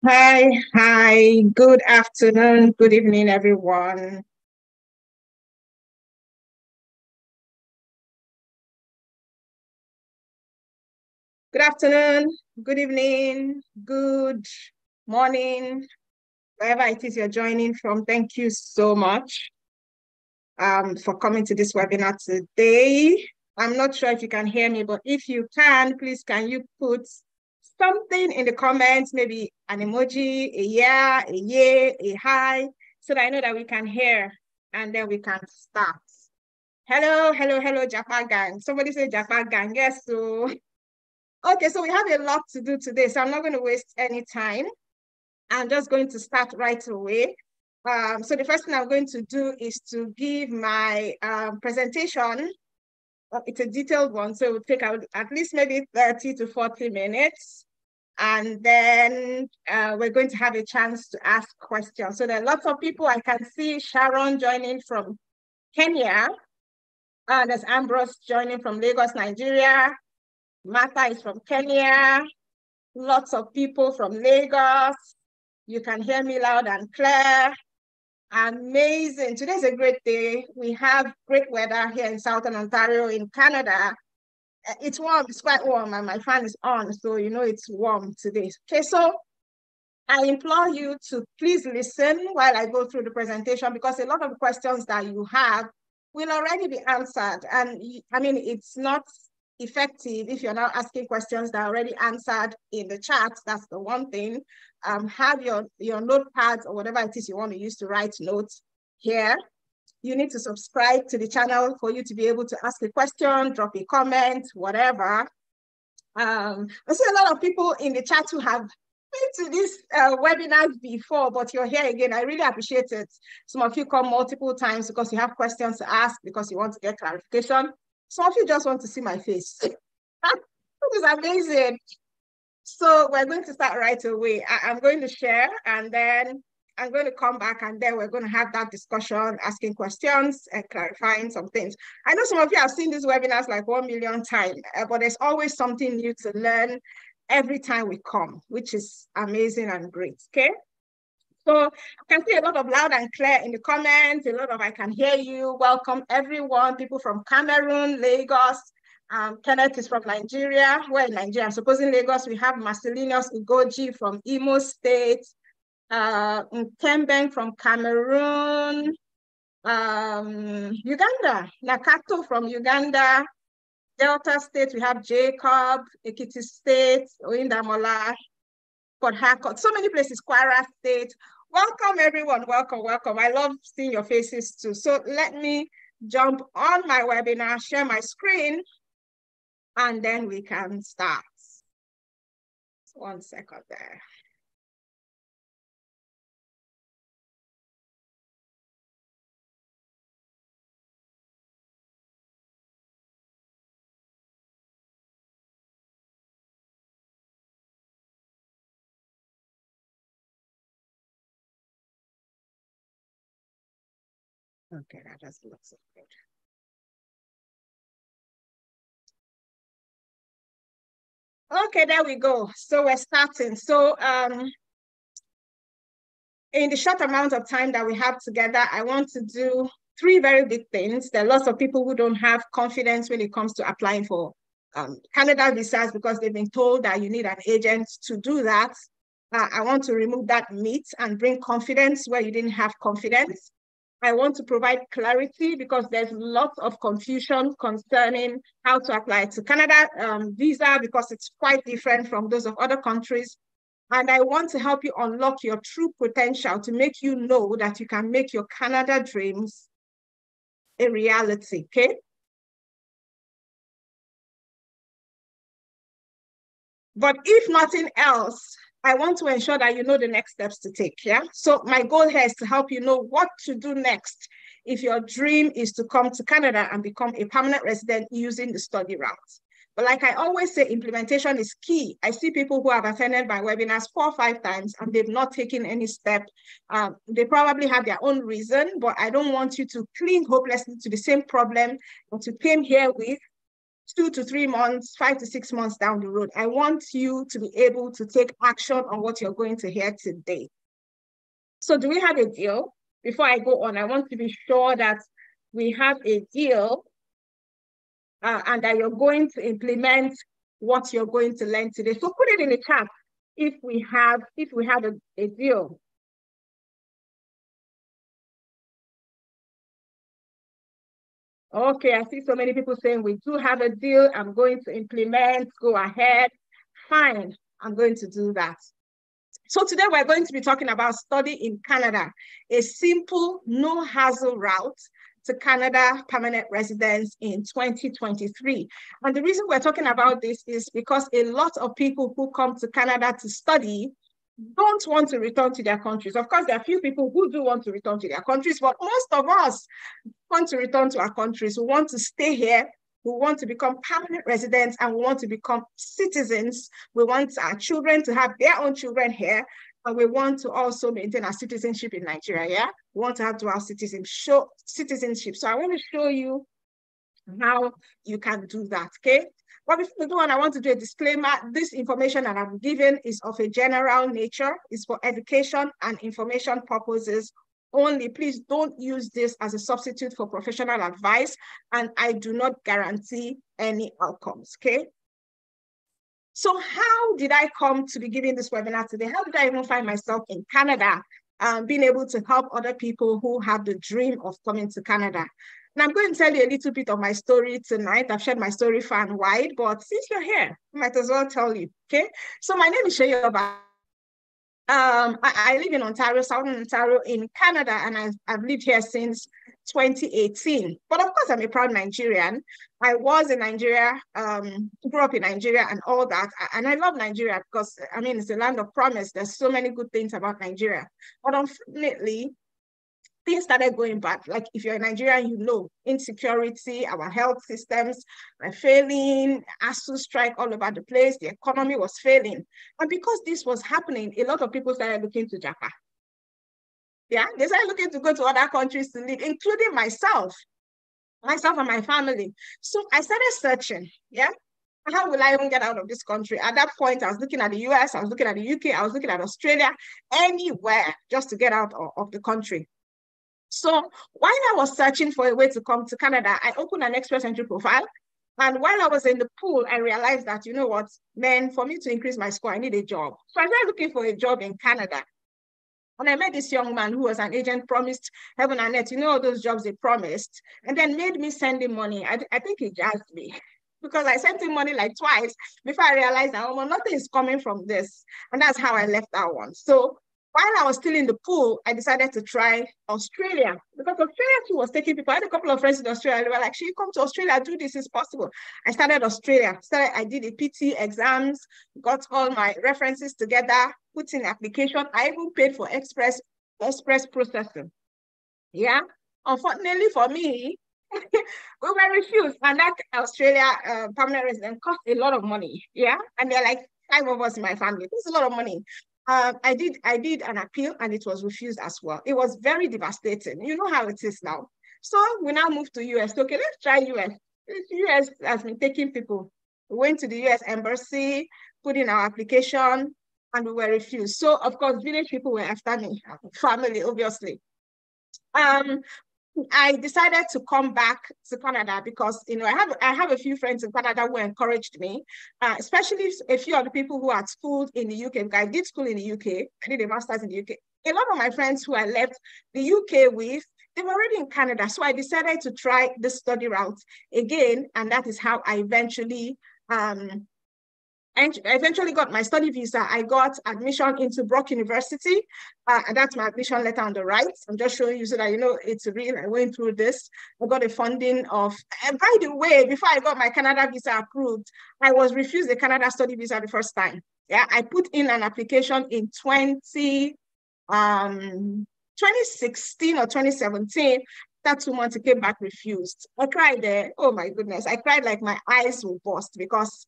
Hi, good afternoon, good evening, everyone. Good afternoon, good evening, good morning, wherever it is you're joining from. Thank you so much for coming to this webinar today. I'm not sure if you can hear me, but if you can, please can you put something in the comments, maybe an emoji, a yeah, a yay, a hi, so that I know that we can hear and then we can start. Hello, Jaffa gang. Somebody say Jaffa gang. Yes, so okay, so we have a lot to do today, so I'm not going to waste any time. I'm just going to start right away. So the first thing I'm going to do is to give my presentation. It's a detailed one, so it will take at least maybe 30 to 40 minutes. And then we're going to have a chance to ask questions. So there are lots of people. I can see Sharon joining from Kenya. There's Ambrose joining from Lagos, Nigeria. Martha is from Kenya. Lots of people from Lagos. You can hear me loud and clear. Amazing. Today's a great day. We have great weather here in Southern Ontario in Canada. It's warm, it's quite warm, and my fan is on, so you know it's warm today. Okay, so I implore you to please listen while I go through the presentation, because a lot of the questions that you have will already be answered. And I mean, it's not effective if you're now asking questions that are already answered in the chat. That's the one thing. Have your notepads or whatever it is you want to use to write notes here. You need to subscribe to the channel for you to be able to ask a question, drop a comment, whatever. I see a lot of people in the chat who have been to these webinars before, but you're here again. I really appreciate it. Some of you come multiple times because you have questions to ask, because you want to get clarification. Some of you just want to see my face. This is amazing. So we're going to start right away. I'm going to share, and then I'm going to come back, and then we're going to have that discussion, asking questions and clarifying some things. I know some of you have seen these webinars like 1 million times, but there's always something new to learn every time we come, which is amazing and great, okay? So I can see a lot of loud and clear in the comments, a lot of I can hear you. Welcome everyone, people from Cameroon, Lagos. Kenneth is from Nigeria. We're in Nigeria. I'm supposing Lagos, we have Marcellinus Ugoji from Imo State, Nkembeng from Cameroon, Uganda, Nakato from Uganda, Delta State, we have Jacob, Ekiti State, Oindamola, Port Harcourt, so many places, Kwara State. Welcome everyone, welcome. I love seeing your faces too. So let me jump on my webinar, share my screen, and then we can start. 1 second there. Okay, that doesn't look so good. Okay, there we go. So we're starting. So in the short amount of time that we have together, I want to do 3 very big things. There are lots of people who don't have confidence when it comes to applying for Canada visas, because they've been told that you need an agent to do that. I want to remove that myth and bring confidence where you didn't have confidence. I want to provide clarity, because there's lots of confusion concerning how to apply to Canada visa, because it's quite different from those of other countries. And I want to help you unlock your true potential to make you know that you can make your Canada dreams a reality, okay? But if nothing else, I want to ensure that you know the next steps to take, yeah? So my goal here is to help you know what to do next if your dream is to come to Canada and become a permanent resident using the study route. But like I always say, implementation is key. I see people who have attended my webinars 4 or 5 times and they've not taken any step. They probably have their own reason, but I don't want you to cling hopelessly to the same problem that you came here with 2 to 3 months, 5 to 6 months down the road. I want you to be able to take action on what you're going to hear today. So do we have a deal? Before I go on, I want to be sure that we have a deal and that you're going to implement what you're going to learn today. So put it in the chat if we have a deal. Okay, I see so many people saying we do have a deal. I'm going to implement, go ahead. Fine, I'm going to do that. So today we're going to be talking about study in Canada, a simple, no hassle route to Canada permanent residence in 2023. And the reason we're talking about this is because a lot of people who come to Canada to study don't want to return to their countries. Of course, there are a few people who do want to return to their countries, but most of us want to return to our countries. We want to stay here. We want to become permanent residents and we want to become citizens. We want our children to have their own children here. And we want to also maintain our citizenship in Nigeria. Yeah, we want to have dual citizenship. So I want to show you how you can do that. Okay. But before we go on, I want to do a disclaimer. This information that I'm giving is of a general nature. It's for education and information purposes only. Please don't use this as a substitute for professional advice, and I do not guarantee any outcomes, okay? So how did I come to be giving this webinar today? How did I even find myself in Canada, being able to help other people who have the dream of coming to Canada? And I'm going to tell you a little bit of my story tonight. I've shared my story far and wide, but since you're here, I might as well tell you, okay? So my name is Sheyoba. I live in Ontario, Southern Ontario in Canada, and I've lived here since 2018. But of course, I'm a proud Nigerian. I was in Nigeria, grew up in Nigeria and all that. And I love Nigeria because, I mean, it's a land of promise. There's so many good things about Nigeria. But unfortunately, things started going bad. Like if you're a Nigerian, you know, insecurity, our health systems were failing, ASU strike all over the place, the economy was failing. And because this was happening, a lot of people started looking to Japan. Yeah, they started looking to go to other countries to live, including myself and my family. So I started searching, yeah? How will I even get out of this country? At that point, I was looking at the US, I was looking at the UK, I was looking at Australia, anywhere just to get out of the country. So while I was searching for a way to come to Canada, I opened an Express Entry profile. And while I was in the pool, I realized that, you know what, man, for me to increase my score, I need a job. So I started looking for a job in Canada. And I met this young man who was an agent, promised heaven and earth, you know, all those jobs they promised, and then made me send him money. I think he jazzed me because I sent him money like twice before I realized that, oh, well, nothing is coming from this. And that's how I left that one. So while I was still in the pool, I decided to try Australia because Australia too was taking people. I had a couple of friends in Australia. They were like, "She come to Australia, do this, it's possible." I started Australia. I did the PT exams, got all my references together, put in the application. I even paid for express processing. Yeah. Unfortunately for me, we were refused. And that Australia permanent resident cost a lot of money. Yeah. And there are like 5 of us in my family. It's a lot of money. I did an appeal and it was refused as well. It was very devastating. You know how it is now. So we now moved to US. Okay, let's try US. US has been taking people. We went to the US embassy, put in our application, and we were refused. So of course, village people were after me, family, obviously. I decided to come back to Canada because, you know, I have a few friends in Canada who encouraged me, especially a few of the people who had schooled in the UK. I did school in the UK. I did a master's in the UK. A lot of my friends who I left the UK with, they were already in Canada. So I decided to try the study route again. And that is how I eventually got my study visa. I got admission into Brock University, and that's my admission letter on the right. I'm just showing you so that you know it's real. I went through this. I got a funding of, and by the way, before I got my Canada visa approved, I was refused the Canada study visa the first time. Yeah, I put in an application in 2016 or 2017. That 2 months, it came back refused. I cried there. Oh my goodness. I cried like my eyes will burst because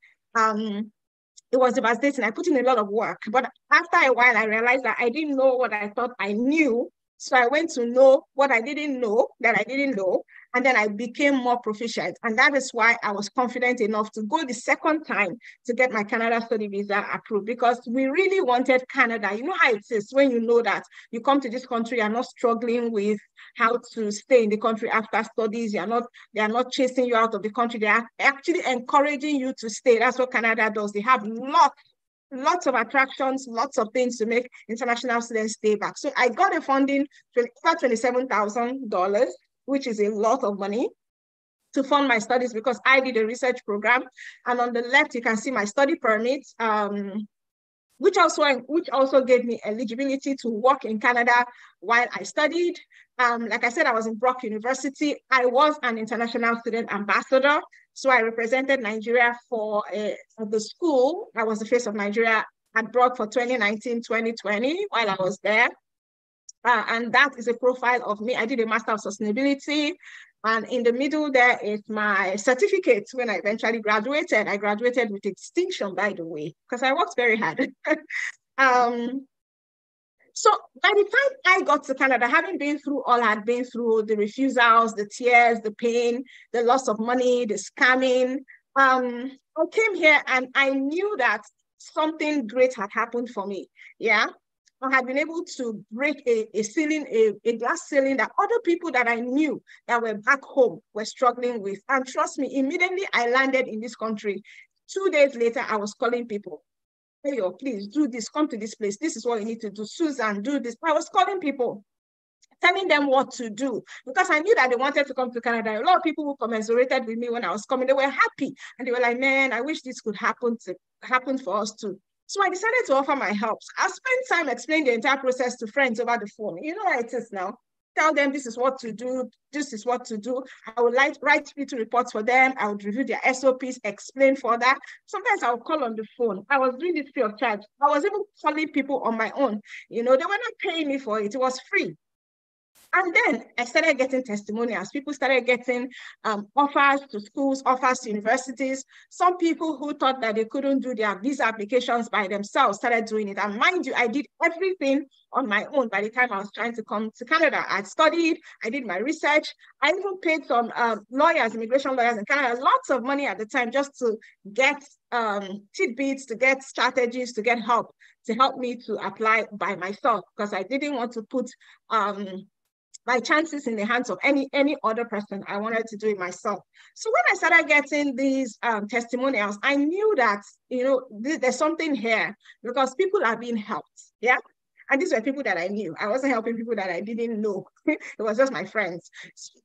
it was devastating. I put in a lot of work, but after a while, I realized that I didn't know what I thought I knew So I went to know what I didn't know that I didn't know, and then I became more proficient. And that is why I was confident enough to go the second time to get my Canada study visa approved, because we really wanted Canada. You know how it is when you know that you come to this country, you're not struggling with how to stay in the country after studies. They are not chasing you out of the country. They are actually encouraging you to stay. That's what Canada does. They have lots of attractions, lots of things to make international students stay back. So I got a funding for $27,000, which is a lot of money to fund my studies, because I did a research program. And on the left, you can see my study permit, which also gave me eligibility to work in Canada while I studied. Like I said, I was in Brock University. I was an international student ambassador. So I represented Nigeria for the school. I was the face of Nigeria at Brock for 2019-2020 while I was there. And that is a profile of me. I did a Master of Sustainability. And in the middle there is my certificate when I eventually graduated. I graduated with distinction, by the way, because I worked very hard. So by the time I got to Canada, having been through all I had been through, the refusals, the tears, the pain, the loss of money, the scamming, I came here and I knew that something great had happened for me. Yeah. I had been able to break a ceiling, a glass ceiling that other people that I knew that were back home were struggling with. And trust me, immediately I landed in this country. 2 days later, I was calling people. Hey, please do this, come to this place. This is what you need to do. Susan, do this. I was calling people, telling them what to do, because I knew that they wanted to come to Canada. A lot of people who commiserated with me when I was coming, they were happy. And they were like, man, I wish this could happen for us too. So I decided to offer my help. I spent time explaining the entire process to friends over the phone. You know how it is now. Tell them this is what to do. This is what to do. I would write little reports for them. I would review their SOPs, explain further. Sometimes I would call on the phone. I was doing this free of charge. I was even calling people on my own. You know, they were not paying me for it. It was free. And then I started getting testimonials. People started getting offers to schools, offers to universities. Some people who thought that they couldn't do their visa applications by themselves started doing it. And mind you, I did everything on my own by the time I was trying to come to Canada. I studied, I did my research. I even paid some lawyers, immigration lawyers in Canada, lots of money at the time just to get tidbits, to get strategies, to get help, to help me to apply by myself, because I didn't want to put my chances in the hands of any other person. I wanted to do it myself. So when I started getting these testimonials, I knew that, you know, there's something here, because people are being helped. Yeah. And these were people that I knew. I wasn't helping people that I didn't know. It was just my friends. So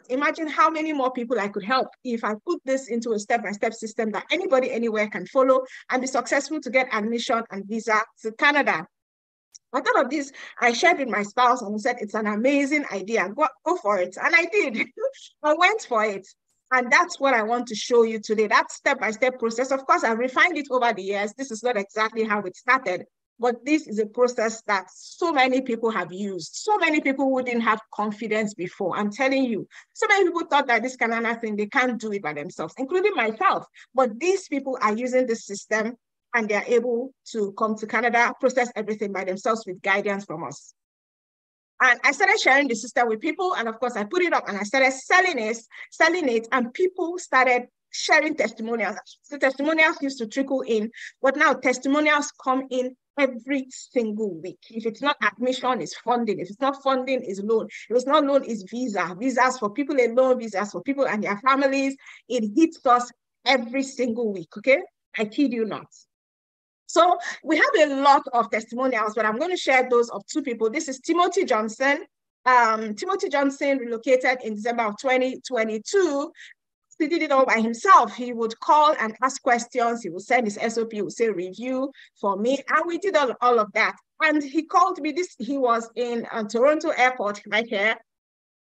imagine how many more people I could help if I put this into a step-by-step system that anybody anywhere can follow and be successful to get admission and visa to Canada. On top of this, I shared with my spouse and he said, it's an amazing idea. Go for it. And I did. I went for it. And that's what I want to show you today, that step-by-step process. Of course, I've refined it over the years. This is not exactly how it started, but this is a process that so many people have used. So many people who didn't have confidence before. I'm telling you, so many people thought that this Canada thing, they can't do it by themselves, including myself. But these people are using this system and they're able to come to Canada, process everything by themselves with guidance from us. And I started sharing the system with people. And of course, I put it up and I started selling it, and people started sharing testimonials. The testimonials used to trickle in, but now testimonials come in every single week. If it's not admission, it's funding. If it's not funding, it's loan. If it's not loan, it's visa. Visas for people alone, visas for people and their families. It hits us every single week, okay? I kid you not. So we have a lot of testimonials, but I'm going to share those of two people. This is Timothy Johnson. Timothy Johnson relocated in December of 2022. He did it all by himself. He would call and ask questions. He would send his SOP, he would say review for me. And we did all of that. And he called me, he was in Toronto airport right here.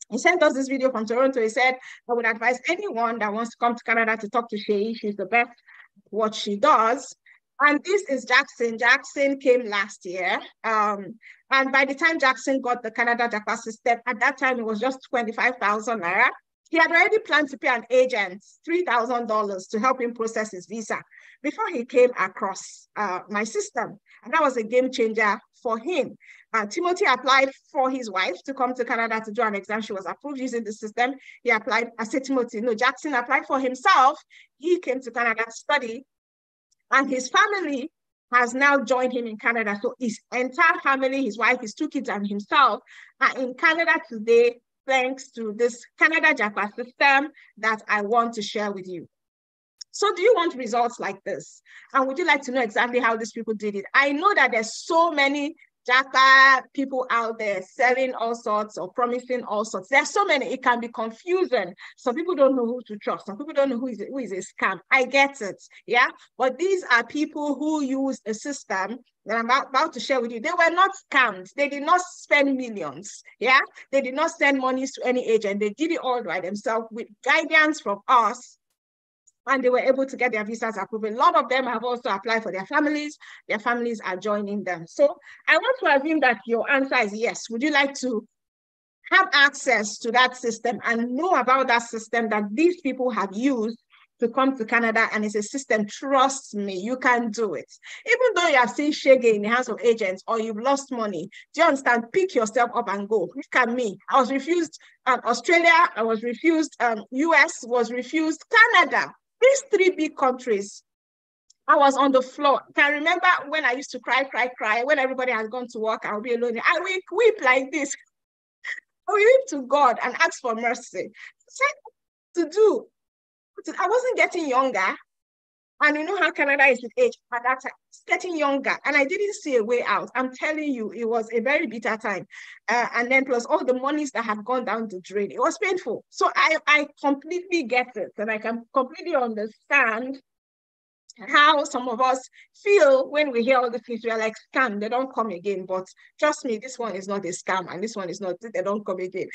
He sent us this video from Toronto. He said, I would advise anyone that wants to come to Canada to talk to Shay. She's the best at what she does. And this is Jackson. Jackson came last year. And by the time Jackson got the Canada Japa system, at that time, it was just 25,000 naira. He had already planned to pay an agent $3,000 to help him process his visa before he came across my system. And that was a game changer for him. Timothy applied for his wife to come to Canada to do an exam. She was approved using the system. He applied, I said Timothy, no, Jackson applied for himself. He came to Canada to study, and his family has now joined him in Canada. So his entire family, his wife, his 2 kids, and himself are in Canada today, thanks to this Canada JAPA system that I want to share with you. So do you want results like this? And would you like to know exactly how these people did it? I know that there's so many JAPA people out there selling all sorts or promising all sorts. There's so many, it can be confusing. Some people don't know who to trust. Some people don't know who is a scam. I get it, yeah? But these are people who use a system that I'm about to share with you. They were not scammed. They did not spend millions, yeah? They did not send monies to any agent. They did it all by themselves with guidance from us, and they were able to get their visas approved. A lot of them have also applied for their families. Their families are joining them. So I want to assume that your answer is yes. Would you like to have access to that system and know about that system that these people have used to come to Canada? And it's a system, trust me, you can do it. Even though you have seen shege in the hands of agents or you've lost money, do you understand? Pick yourself up and go. Look at me. I was refused Australia, I was refused US, was refused Canada. These 3 big countries, I was on the floor. Can I remember when I used to cry, when everybody has gone to work, I'll be alone. I will weep like this. I will weep to God and ask for mercy. To do. I wasn't getting younger. And you know how Canada is with age at that time. It's getting younger. And I didn't see a way out. I'm telling you, it was a very bitter time. And then plus all the monies that have gone down the drain. It was painful. So I completely get it. And I can completely understand how some of us feel when we hear all the things. We are like, scam, they don't come again. But trust me, this one is not a scam. And this one is not, they don't come again.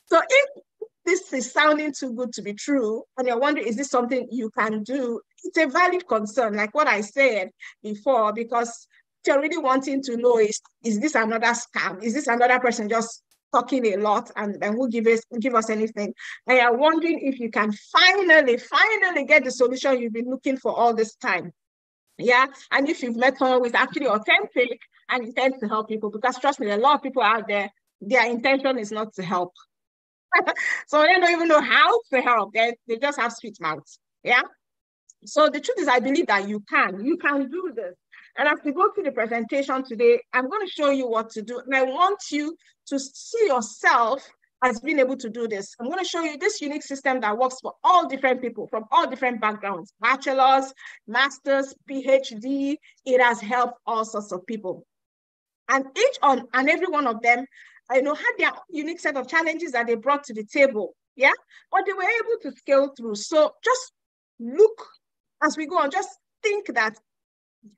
So if this is sounding too good to be true, and you're wondering, is this something you can do? It's a valid concern, like what I said before, because you're really wanting to know is this another scam? Is this another person just talking a lot and will give us anything? And you're wondering if you can finally get the solution you've been looking for all this time. Yeah, and if you've met someone who is actually authentic and intends to help people, because trust me, there are a lot of people out there, their intention is not to help. So they don't even know how to help. They just have sweet mouths. Yeah. So the truth is, I believe that you can do this. And as we go through the presentation today, I'm going to show you what to do. And I want you to see yourself as being able to do this. I'm going to show you this unique system that works for all different people from all different backgrounds, bachelor's, master's, PhD. It has helped all sorts of people. And each and every one of them, had their unique set of challenges that they brought to the table, yeah? But they were able to scale through. So just look as we go on, just think that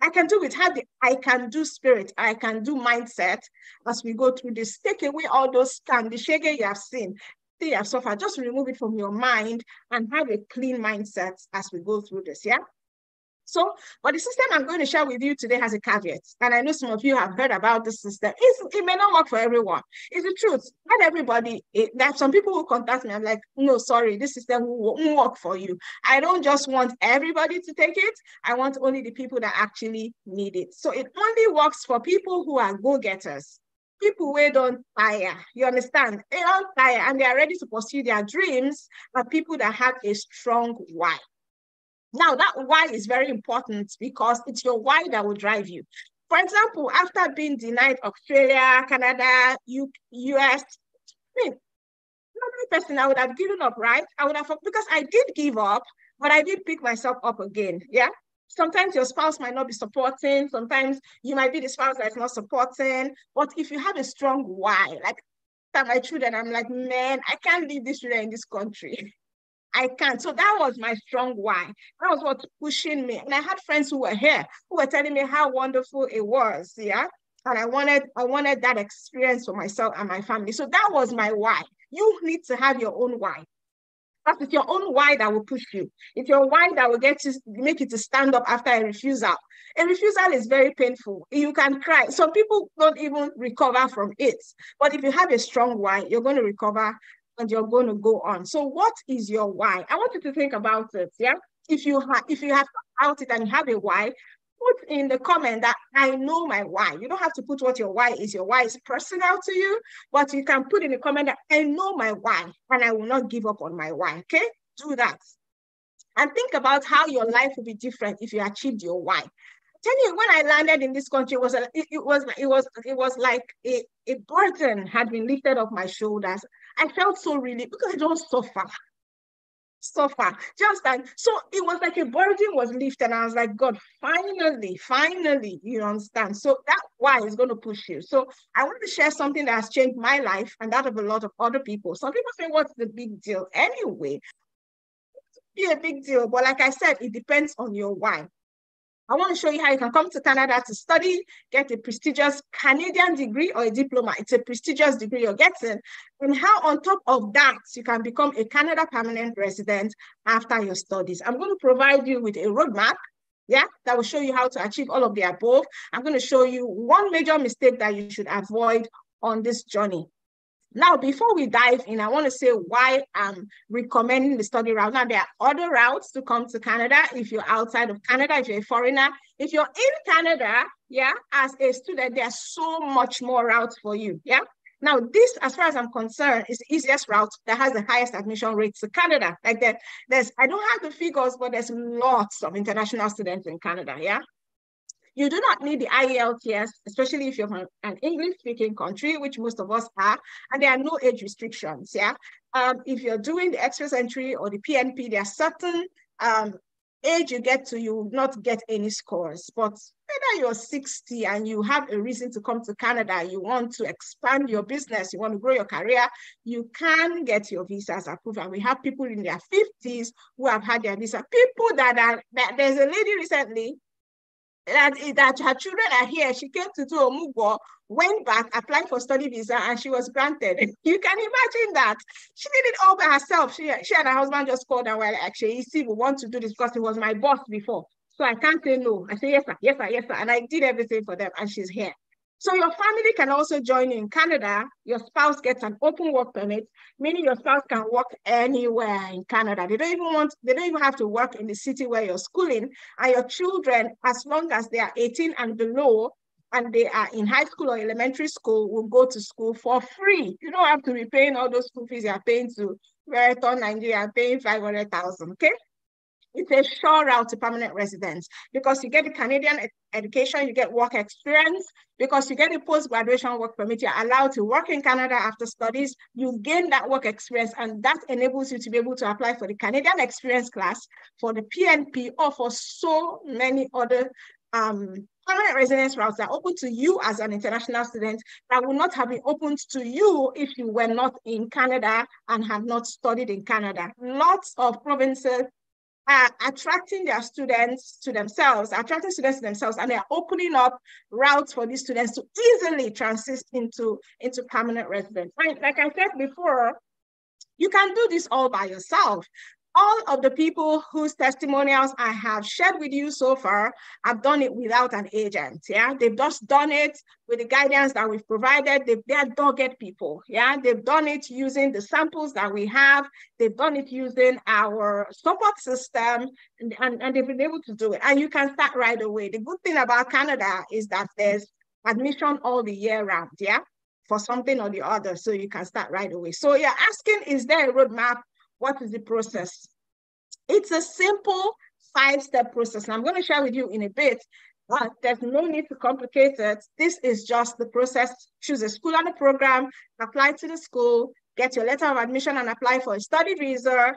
I can do it, have the I can do spirit, I can do mindset as we go through this. Take away all those scams, the shege you have seen, you have suffered, just remove it from your mind and have a clean mindset as we go through this, yeah? So, but the system I'm going to share with you today has a caveat. And I know some of you have heard about this system. It may not work for everyone. It's the truth. Not everybody. There are some people who contact me. I'm like, no, sorry, this system won't work for you. I don't just want everybody to take it. I want only the people that actually need it. So it only works for people who are go-getters. People who don't tire. You understand? They don't tire and they are ready to pursue their dreams, are people that have a strong why. Now, that why is very important because it's your why that will drive you. For example, after being denied Australia, Canada, US, another person, I would have given up, right? Because I did give up, but I did pick myself up again, yeah? Sometimes your spouse might not be supporting. Sometimes you might be the spouse that's not supporting. But if you have a strong why, like my children, I'm like, man, I can't leave this children in this country. I can't. So that was my strong why. That was what's pushing me. And I had friends who were here who were telling me how wonderful it was. Yeah. And I wanted that experience for myself and my family. So that was my why. You need to have your own why. But it's your own why that will push you. It's your why that will make you to stand up after a refusal. A refusal is very painful. You can cry. Some people don't even recover from it. But if you have a strong why, you're going to recover and you're going to go on. So what is your why? I want you to think about it, yeah? If you have thought about it and you have a why, put in the comment that I know my why. You don't have to put what your why is. Your why is personal to you, but you can put in the comment that I know my why and I will not give up on my why, okay? Do that. And think about how your life would be different if you achieved your why. Tell you, when I landed in this country, it was like a burden had been lifted off my shoulders. I felt so relieved because I don't suffer. Just that. So it was like a burden was lifted. And I was like, God, finally, you understand. So that why is going to push you. So I want to share something that has changed my life and that of a lot of other people. Some people say, what's the big deal? Anyway, be a big deal. But like I said, it depends on your why. I want to show you how you can come to Canada to study, get a prestigious Canadian degree or a diploma. It's a prestigious degree you're getting. And how on top of that, you can become a Canada permanent resident after your studies. I'm going to provide you with a roadmap, yeah, that will show you how to achieve all of the above. I'm going to show you one major mistake that you should avoid on this journey. Now, before we dive in, I want to say why I'm recommending the study route. Now, there are other routes to come to Canada if you're outside of Canada, if you're a foreigner. If you're in Canada, yeah, as a student, there's so much more routes for you, yeah? Now, this, as far as I'm concerned, is the easiest route that has the highest admission rates to Canada. Like that, I don't have the figures, but there's lots of international students in Canada, yeah? You do not need the IELTS, especially if you're from an English-speaking country, which most of us are, and there are no age restrictions, yeah? If you're doing the express entry or the PNP, there are certain age you get to, you will not get any scores. But whether you're 60 and you have a reason to come to Canada, you want to expand your business, you want to grow your career, you can get your visas approved. And we have people in their 50s who have had their visa. People there's a lady recently, that her children are here. She came to do Omugwo, went back, applied for study visa, and she was granted. You can imagine that. She did it all by herself. She and her husband just called her, well, actually, you see, we want to do this because he was my boss before. So I can't say no. I say, yes, sir, yes, sir, yes, sir. And I did everything for them, and she's here. So your family can also join you in Canada. Your spouse gets an open work permit, meaning your spouse can work anywhere in Canada. They don't even have to work in the city where you're schooling. And your children, as long as they are 18 and below, and they are in high school or elementary school, will go to school for free. You don't have to be paying all those school fees you're paying to Marathon Nigeria, paying 500,000, okay? It's a sure route to permanent residence because you get the Canadian education, you get work experience, because you get a post-graduation work permit, you're allowed to work in Canada after studies, you gain that work experience, and that enables you to be able to apply for the Canadian experience class, for the PNP, or for so many other permanent residence routes that are open to you as an international student that will not have been opened to you if you were not in Canada and have not studied in Canada. Lots of provinces are attracting their students to themselves, and they're opening up routes for these students to easily transit into permanent residence. Right? Like I said before, you can do this all by yourself. All of the people whose testimonials I have shared with you so far have done it without an agent, yeah? They've just done it with the guidance that we've provided. They're dogged people, yeah? They've done it using the samples that we have. They've done it using our support system, and they've been able to do it. And you can start right away. The good thing about Canada is that there's admission all the year round, yeah? For something or the other, so you can start right away. So you're asking, is there a roadmap? What is the process? It's a simple 5-step process. And I'm going to share with you in a bit, but there's no need to complicate it. This is just the process. Choose a school and a program, apply to the school, get your letter of admission and apply for a study visa,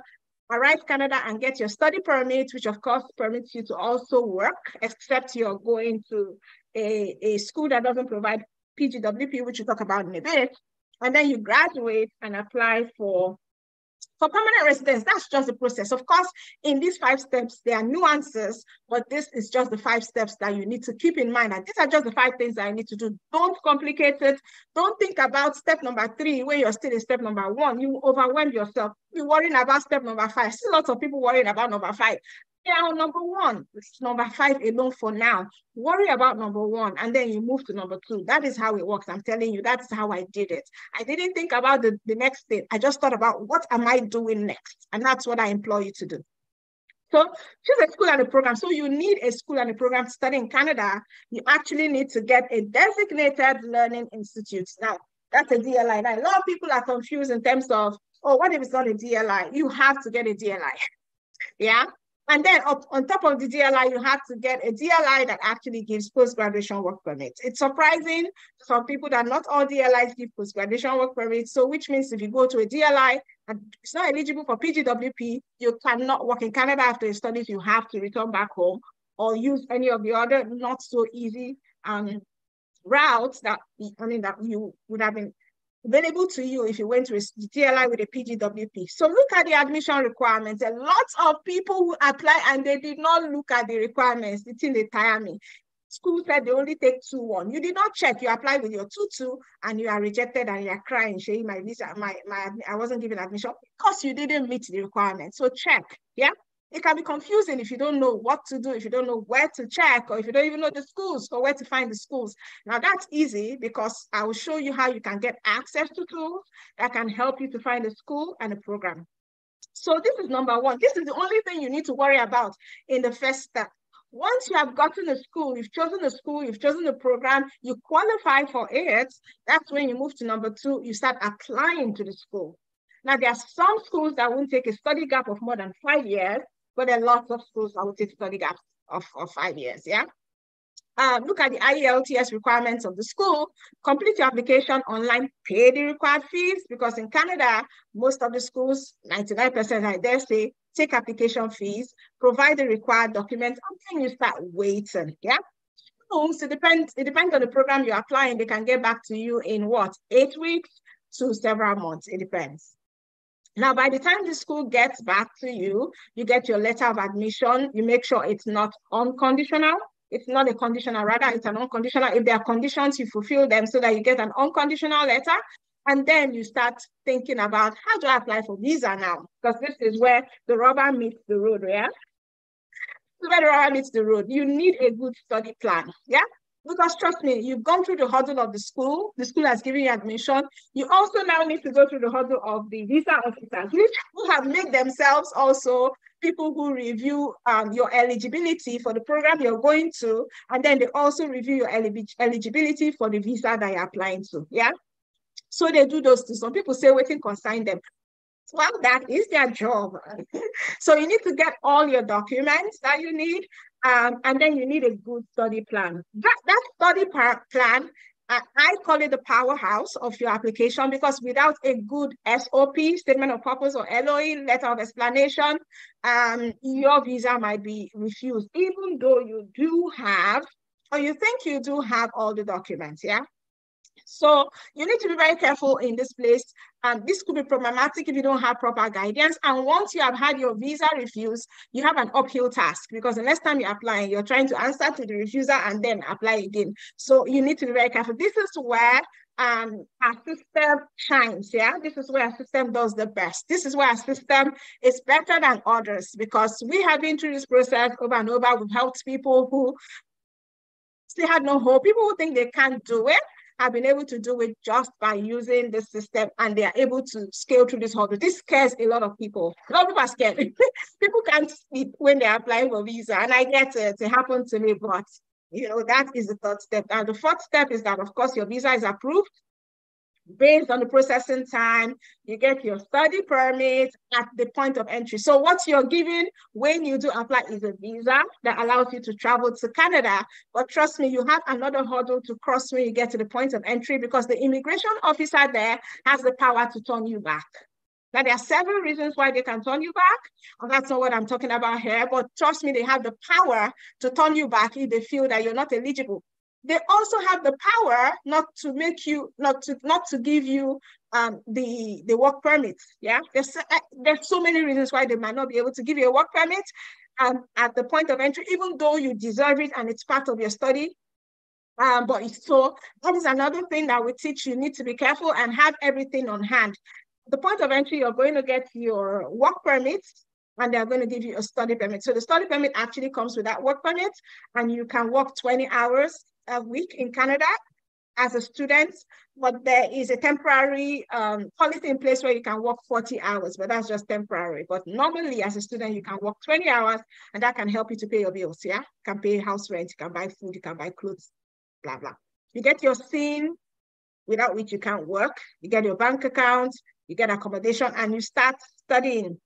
arrive Canada and get your study permit, which of course permits you to also work, except you're going to a school that doesn't provide PGWP, which we'll talk about in a bit. And then you graduate and apply for permanent residence. That's just the process. Of course, in these 5 steps, there are nuances, but this is just the 5 steps that you need to keep in mind. And these are just the 5 things that I need to do. Don't complicate it. Don't think about step number 3 when you're still in step number 1. You overwhelm yourself. You're worrying about step number 5. Still lots of people worrying about number 5. Yeah, number one, it's number five alone for now. Worry about number one, and then you move to number two. That is how it works. I'm telling you, that's how I did it. I didn't think about the next thing. I just thought about what am I doing next? And that's what I implore you to do. So choose a school and a program. So you need a school and a program to study in Canada. You actually need to get a designated learning institute. Now, that's a DLI. Now, a lot of people are confused in terms of, oh, what if it's not a DLI? You have to get a DLI. Yeah. And then on top of the DLI, you have to get a DLI that actually gives post-graduation work permits. It's surprising to some people that not all DLIs give post-graduation work permits. So which means if you go to a DLI and it's not eligible for PGWP, you cannot work in Canada after your studies. You have to return back home or use any of the other not so easy routes that, that you would have been available to you if you went to a DLI with a PGWP. So look at the admission requirements. A lot of people who apply and they did not look at the requirements. The thing they tire me. School said they only take 2-1. You did not check. You applied with your 2-2 and you are rejected and you're crying, saying my visa, I wasn't given admission because you didn't meet the requirements. So check. Yeah. It can be confusing if you don't know what to do, if you don't know where to check, or if you don't even know the schools or where to find the schools. Now that's easy because I will show you how you can get access to tools that can help you to find a school and a program. So this is number one. This is the only thing you need to worry about in the first step. Once you have gotten a school, you've chosen a program, you qualify for it, that's when you move to number two, you start applying to the school. Now, there are some schools that won't take a study gap of more than 5 years, but there are lots of schools that will take study gaps of 5 years, yeah? Look at the IELTS requirements of the school, complete your application online, pay the required fees, because in Canada, most of the schools, 99%, I dare say, take application fees, provide the required documents, and then you start waiting, yeah? So it depends on the program you're applying. They can get back to you in what, 8 weeks to several months, it depends. Now, by the time the school gets back to you, you get your letter of admission. You make sure it's not unconditional. It's not a conditional, rather it's an unconditional. If there are conditions, you fulfill them so that you get an unconditional letter. And then you start thinking about how do I apply for visa now? Because this is where the rubber meets the road, yeah? This is where the rubber meets the road. You need a good study plan, yeah? Because trust me, you've gone through the hurdle of the school has given you admission. You also now need to go through the hurdle of the visa officers, who have made themselves also people who review your eligibility for the program you're going to, and then they also review your eligibility for the visa that you're applying to, yeah? So they do those two. Some people say waiting consign them. Well, that is their job. So you need to get all your documents that you need, and then you need a good study plan. That study plan, I call it the powerhouse of your application, because without a good SOP, statement of purpose, or LOE, letter of explanation, your visa might be refused, even though you do have, or you think you do have all the documents, yeah? So you need to be very careful in this place. This could be problematic if you don't have proper guidance. And once you have had your visa refused, you have an uphill task, because the next time you apply, you're trying to answer to the refuser and then apply again. So you need to be very careful. This is where our system shines, yeah? This is where our system does the best. This is where our system is better than others, because we have been through this process over and over. We've helped people who still had no hope, people who think they can't do it, have been able to do it just by using the system, and they are able to scale through this hurdle. This scares a lot of people. A lot of people are scared. People can't sleep when they're applying for visa, and I get it. It happened to me, but that is the third step. And the fourth step is that, of course, your visa is approved. Based on the processing time, you get your study permit at the point of entry. So what you're given when you do apply is a visa that allows you to travel to Canada. But trust me, you have another hurdle to cross when you get to the point of entry, because the immigration officer there has the power to turn you back. Now, there are several reasons why they can turn you back, and that's not what I'm talking about here. But trust me, they have the power to turn you back if they feel that you're not eligible. They also have the power not to give you the work permit. Yeah, there's so many reasons why they might not be able to give you a work permit at the point of entry, even though you deserve it and it's part of your study. But so that is another thing that we teach. You need to be careful and have everything on hand. At the point of entry, you're going to get your work permits. and they're going to give you a study permit. So the study permit actually comes with that work permit, and you can work 20 hours a week in Canada as a student, but there is a temporary policy in place where you can work 40 hours, but that's just temporary. But normally as a student, you can work 20 hours, and that can help you to pay your bills, yeah? You can pay house rent, you can buy food, you can buy clothes, blah, blah. You get your SIN, without which you can't work. You get your bank account, you get accommodation, and you start studying.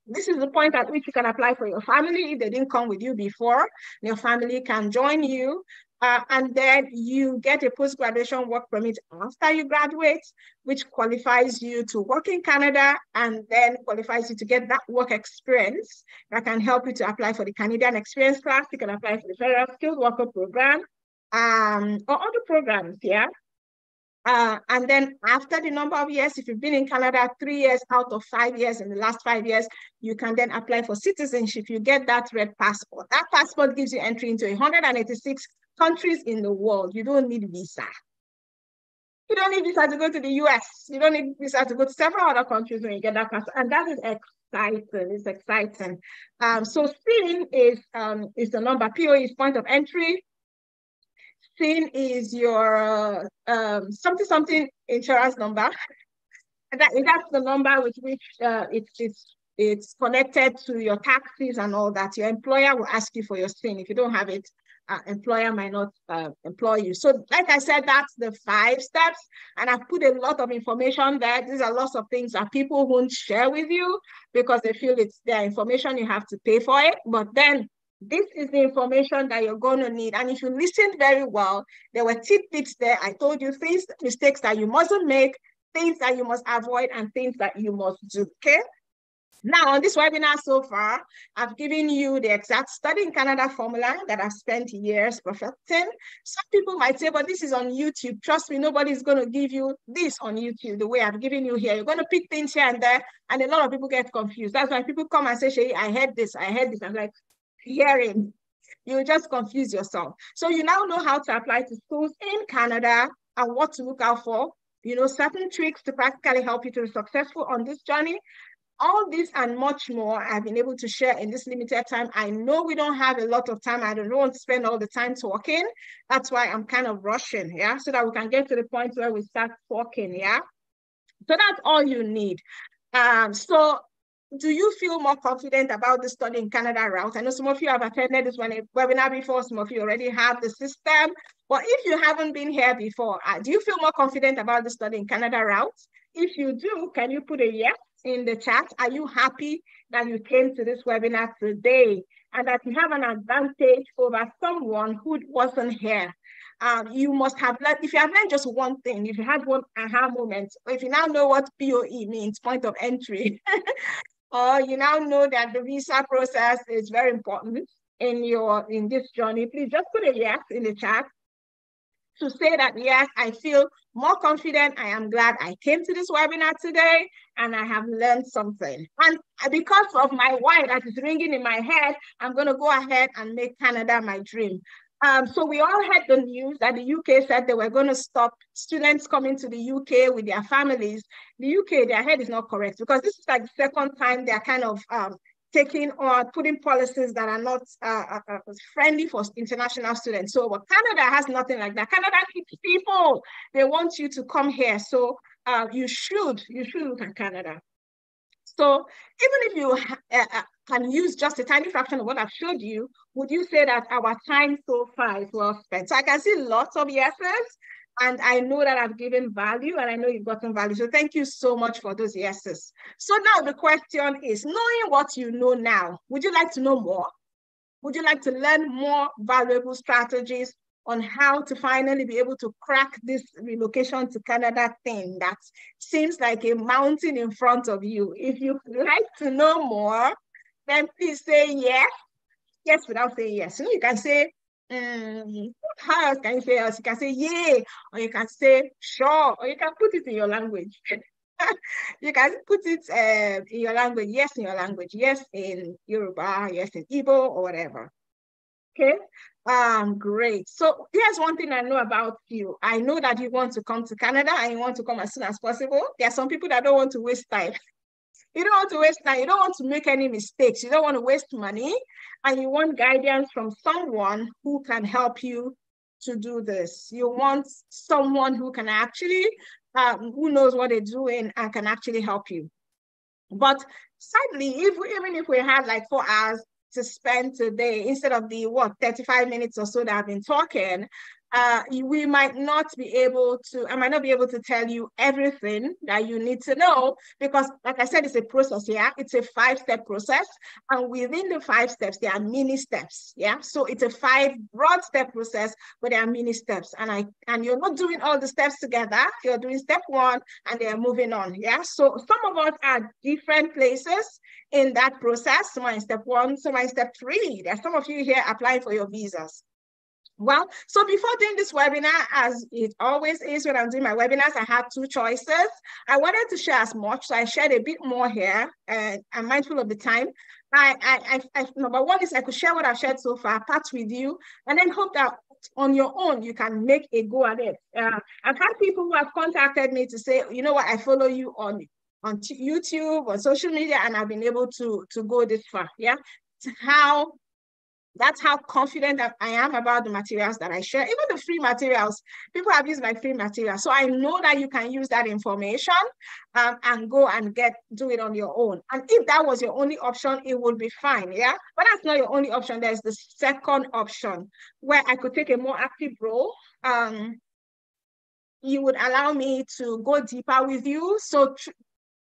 This is the point at which you can apply for your family. If they didn't come with you before, your family can join you. And then you get a post-graduation work permit after you graduate, which qualifies you to work in Canada and then qualifies you to get that work experience that can help you to apply for the Canadian Experience Class. You can apply for the Federal Skilled Worker Program or other programs, yeah? And then after the number of years, if you've been in Canada 3 years out of 5 years in the last 5 years, you can then apply for citizenship. You get that red passport. That passport gives you entry into 186 countries in the world. You don't need visa. You don't need visa to go to the US. You don't need visa to go to several other countries when you get that passport. And that is exciting. It's exciting. So SIN is the number. PO is point of entry. SIN is your something insurance number. And that's the number with which it's connected to your taxes and all that. Your employer will ask you for your SIN. If you don't have it, employer might not employ you. So like I said, that's the 5 steps. And I've put a lot of information there. These are lots of things that people won't share with you because they feel it's their information, you have to pay for it. But then this is the information that you're going to need. And if you listened very well, there were tidbits there. I told you things, mistakes that you mustn't make, things that you must avoid, and things that you must do, okay? Now, on this webinar so far, I've given you the exact Study in Canada formula that I've spent years perfecting. Some people might say, but this is on YouTube. Trust me, nobody's going to give you this on YouTube the way I've given you here. You're going to pick things here and there, and a lot of people get confused. That's why people come and say, Shay, I heard this. I'm like, hearing. You just confuse yourself. So you now know how to apply to schools in Canada and what to look out for. You know, certain tricks to practically help you to be successful on this journey. All this and much more I've been able to share in this limited time. I know we don't have a lot of time. I don't want to spend all the time talking. That's why I'm kind of rushing, yeah, so that we can get to the point where we start talking, yeah. So that's all you need. So do you feel more confident about the Study in Canada route? I know some of you have attended this webinar before. Some of you already have the system. But if you haven't been here before, do you feel more confident about the Study in Canada route? If you do, can you put a yes in the chat? Are you happy that you came to this webinar today and that you have an advantage over someone who wasn't here? You must have learned, if you have learned just one thing, if you had one aha moment, or if you now know what POE means, point of entry, or you now know that the visa process is very important in this journey, please just put a yes in the chat to say that, yes, I feel more confident. I am glad I came to this webinar today and I have learned something. And because of my why that is ringing in my head, I'm going to go ahead and make Canada my dream. So we all heard the news that the UK said they were going to stop students coming to the UK with their families. The UK, their head is not correct because this is like the second time they're kind of taking or putting policies that are not friendly for international students. So but Canada has nothing like that. Canada needs people. They want you to come here. So you should look at Canada. So even if you can use just a tiny fraction of what I've showed you, would you say that our time so far is well spent? So I can see lots of yeses, and I know that I've given value, and I know you've gotten value. So thank you so much for those yeses. So now the question is, knowing what you know now, would you like to know more? Would you like to learn more valuable strategies on how to finally be able to crack this relocation to Canada thing that seems like a mountain in front of you? If you'd like to know more, then please say yes. Yes without saying yes. You know, you can say, how else can you say yes? You can say yay, or you can say sure, or you can put it in your language. You can put it in your language, yes in your language, yes in Yoruba, yes in Igbo, or whatever. Okay, great. So here's one thing I know about you. I know that you want to come to Canada and you want to come as soon as possible. There are some people that don't want to waste time. You don't want to waste time. You don't want to make any mistakes. You don't want to waste money. And you want guidance from someone who can help you to do this. You want someone who can actually, who knows what they're doing and can actually help you. But sadly, even if we had like 4 hours to spend today, instead of the 35 minutes or so that I've been talking, we might not be able to, I might not be able to tell you everything that you need to know, because like I said, it's a process, yeah? It's a 5-step process. And within the 5 steps, there are mini steps, yeah? So it's a 5 broad step process, but there are mini steps. And you're not doing all the steps together. You're doing step 1 and they're moving on, yeah? So some of us are different places in that process. Some are in step 1, some are in step 3. There's some of you here applying for your visas. Well, so before doing this webinar, as it always is when I'm doing my webinars, I had 2 choices. I wanted to share as much, so I shared a bit more here, and I'm mindful of the time. Number 1 is I could share what I've shared so far, part with you, and then hope that on your own, you can make a go at it. I've had people who have contacted me to say, you know what, I follow you on YouTube, on social media, and I've been able to go this far, yeah? That's how confident I am about the materials that I share. Even the free materials, people have used my free materials. So I know that you can use that information and go and do it on your own. And if that was your only option, it would be fine, yeah? But that's not your only option. There's the second option where I could take a more active role. You would allow me to go deeper with you. So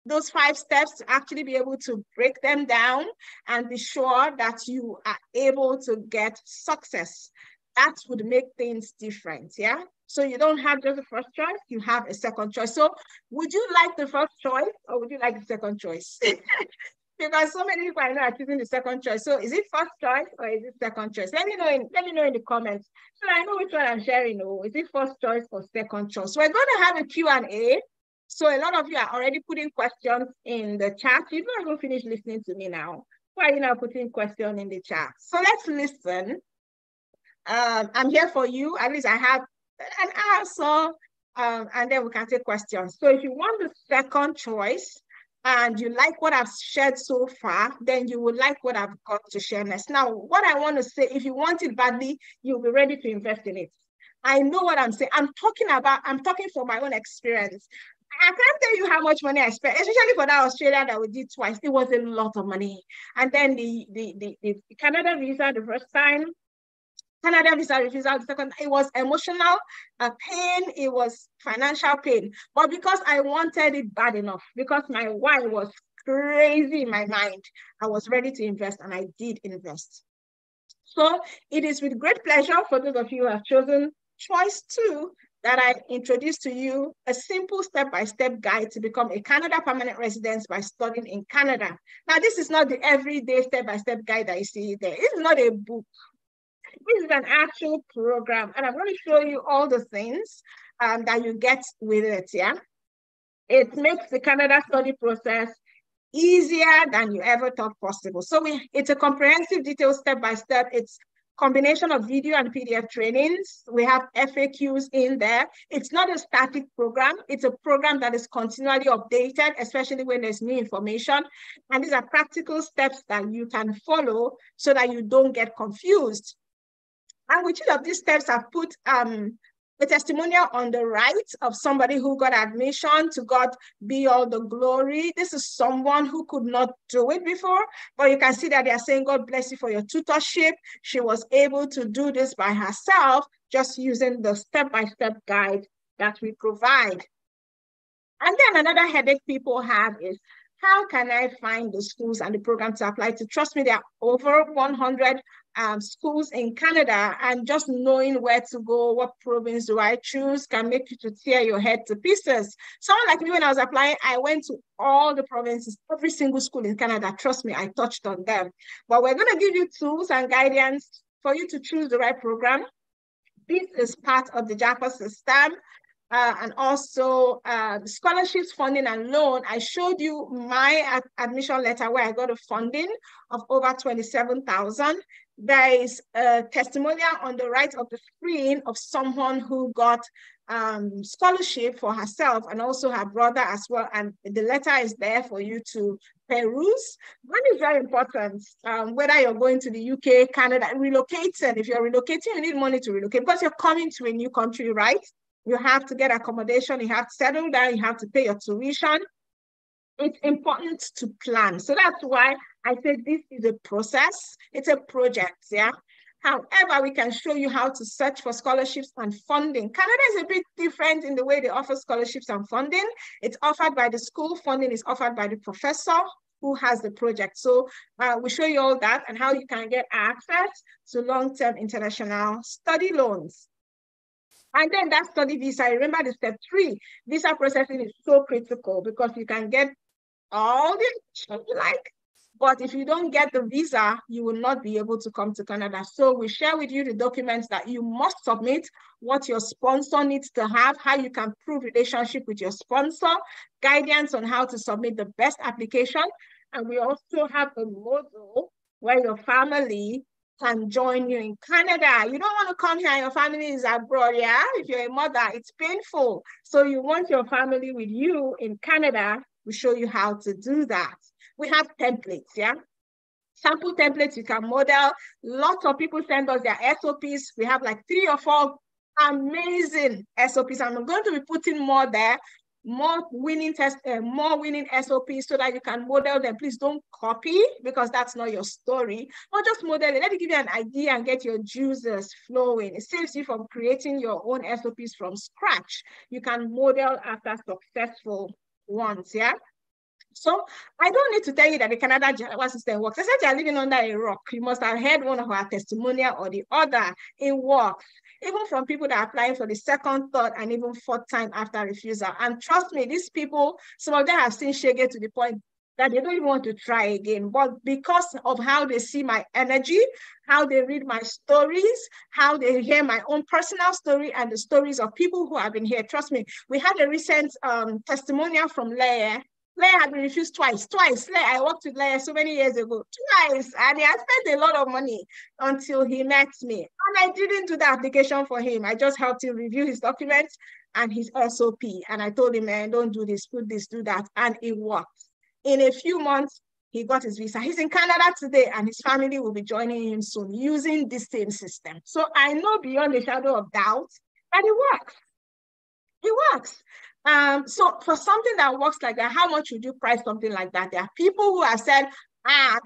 those 5 steps, to actually be able to break them down and be sure that you are able to get success. That would make things different, yeah? So you don't have just the first choice, you have a second choice. So would you like the first choice or would you like the second choice? Because so many people I know are choosing the second choice. So is it first choice or is it second choice? Let me know in the comments so I know which one I'm sharing. Oh, is it first choice or second choice? So we're going to have a Q&A. So a lot of you are already putting questions in the chat. You're not going to finish listening to me now. Why are you now putting questions in the chat? So let's listen. I'm here for you. At least I have an answer, and then we can take questions. So if you want the second choice and you like what I've shared so far, then you will like what I've got to share next. Now, what I want to say, if you want it badly, you'll be ready to invest in it. I know what I'm saying. I'm talking from my own experience. I can't tell you how much money I spent, especially for that Australia that we did twice. It was a lot of money. And then the Canada visa the first time, Canada visa refusal the second, it was emotional pain, it was financial pain. But because I wanted it bad enough, because my why was crazy in my mind, I was ready to invest and I did invest. So it is with great pleasure for those of you who have chosen choice 2 that I introduce to you a simple step-by-step guide to become a Canada permanent resident by studying in Canada. Now, this is not the everyday step-by-step guide that you see there. This is not a book. This is an actual program, and I'm going to show you all the things that you get with it, yeah? It makes the Canada study process easier than you ever thought possible. So it's a comprehensive, detailed step-by-step. It's combination of video and PDF trainings. We have FAQs in there. It's not a static program. It's a program that is continually updated, especially when there's new information. And these are practical steps that you can follow so that you don't get confused. And with each of these steps, I've put a testimonial on the right of somebody who got admission. To God be all the glory. This is someone who could not do it before, but you can see that they are saying, God bless you for your tutorship. She was able to do this by herself, just using the step-by-step guide that we provide. And then another headache people have is, how can I find the schools and the program to apply to? Trust me, there are over 100 schools in Canada, and just knowing where to go, what province do I choose, can make you to tear your head to pieces. Someone like me, when I was applying, I went to all the provinces, every single school in Canada. Trust me, I touched on them. But we're going to give you tools and guidance for you to choose the right program. This is part of the JAPA system. And also scholarships, funding, and loan. I showed you my admission letter where I got a funding of over 27,000. There is a testimonial on the right of the screen of someone who got scholarship for herself and also her brother as well. And the letter is there for you to peruse. One is very important, whether you're going to the UK, Canada, relocating. If you're relocating, you need money to relocate because you're coming to a new country, right? You have to get accommodation, you have to settle down, you have to pay your tuition. It's important to plan. So that's why I said this is a process. It's a project, yeah? However, we can show you how to search for scholarships and funding. Canada is a bit different in the way they offer scholarships and funding. It's offered by the school. Funding is offered by the professor who has the project. So we show you all that and how you can get access to long-term international study loans. And then that study visa, remember the step 3, visa processing is so critical because you can get all the information you like. But if you don't get the visa, you will not be able to come to Canada. So we share with you the documents that you must submit, what your sponsor needs to have, how you can prove relationship with your sponsor, guidance on how to submit the best application. And we also have a module where your family can join you in Canada. You don't want to come here and your family is abroad, yeah? If you're a mother, it's painful. So you want your family with you in Canada. We show you how to do that. We have templates, yeah? Sample templates you can model. Lots of people send us their SOPs. We have like 3 or 4 amazing SOPs. I'm going to be putting more there, more winning SOPs so that you can model them. Please don't copy because that's not your story, or just model it. Let me give you an idea and get your juices flowing. It saves you from creating your own SOPs from scratch. You can model after successful ones, yeah? So I don't need to tell you that the Canada Japa system works. I said you're living under a rock. You must have heard one of our testimonial or the other. It works. Even from people that are applying for the 2nd, 3rd, and even 4th time after refusal. And trust me, these people, some of them have seen Shege to the point that they don't even want to try again. But because of how they see my energy, how they read my stories, how they hear my own personal story and the stories of people who have been here. Trust me, we had a recent testimonial from Leia. Leia had been refused twice. I worked with Leia so many years ago, twice, and he had spent a lot of money until he met me. And I didn't do the application for him. I just helped him review his documents and his SOP. And I told him, man, don't do this, put this, do that. And it worked. In a few months, he got his visa. He's in Canada today, and his family will be joining him soon using this same system. So I know beyond a shadow of doubt that it works. It works. So for something that works like that, how much would you price something like that? There are people who have said,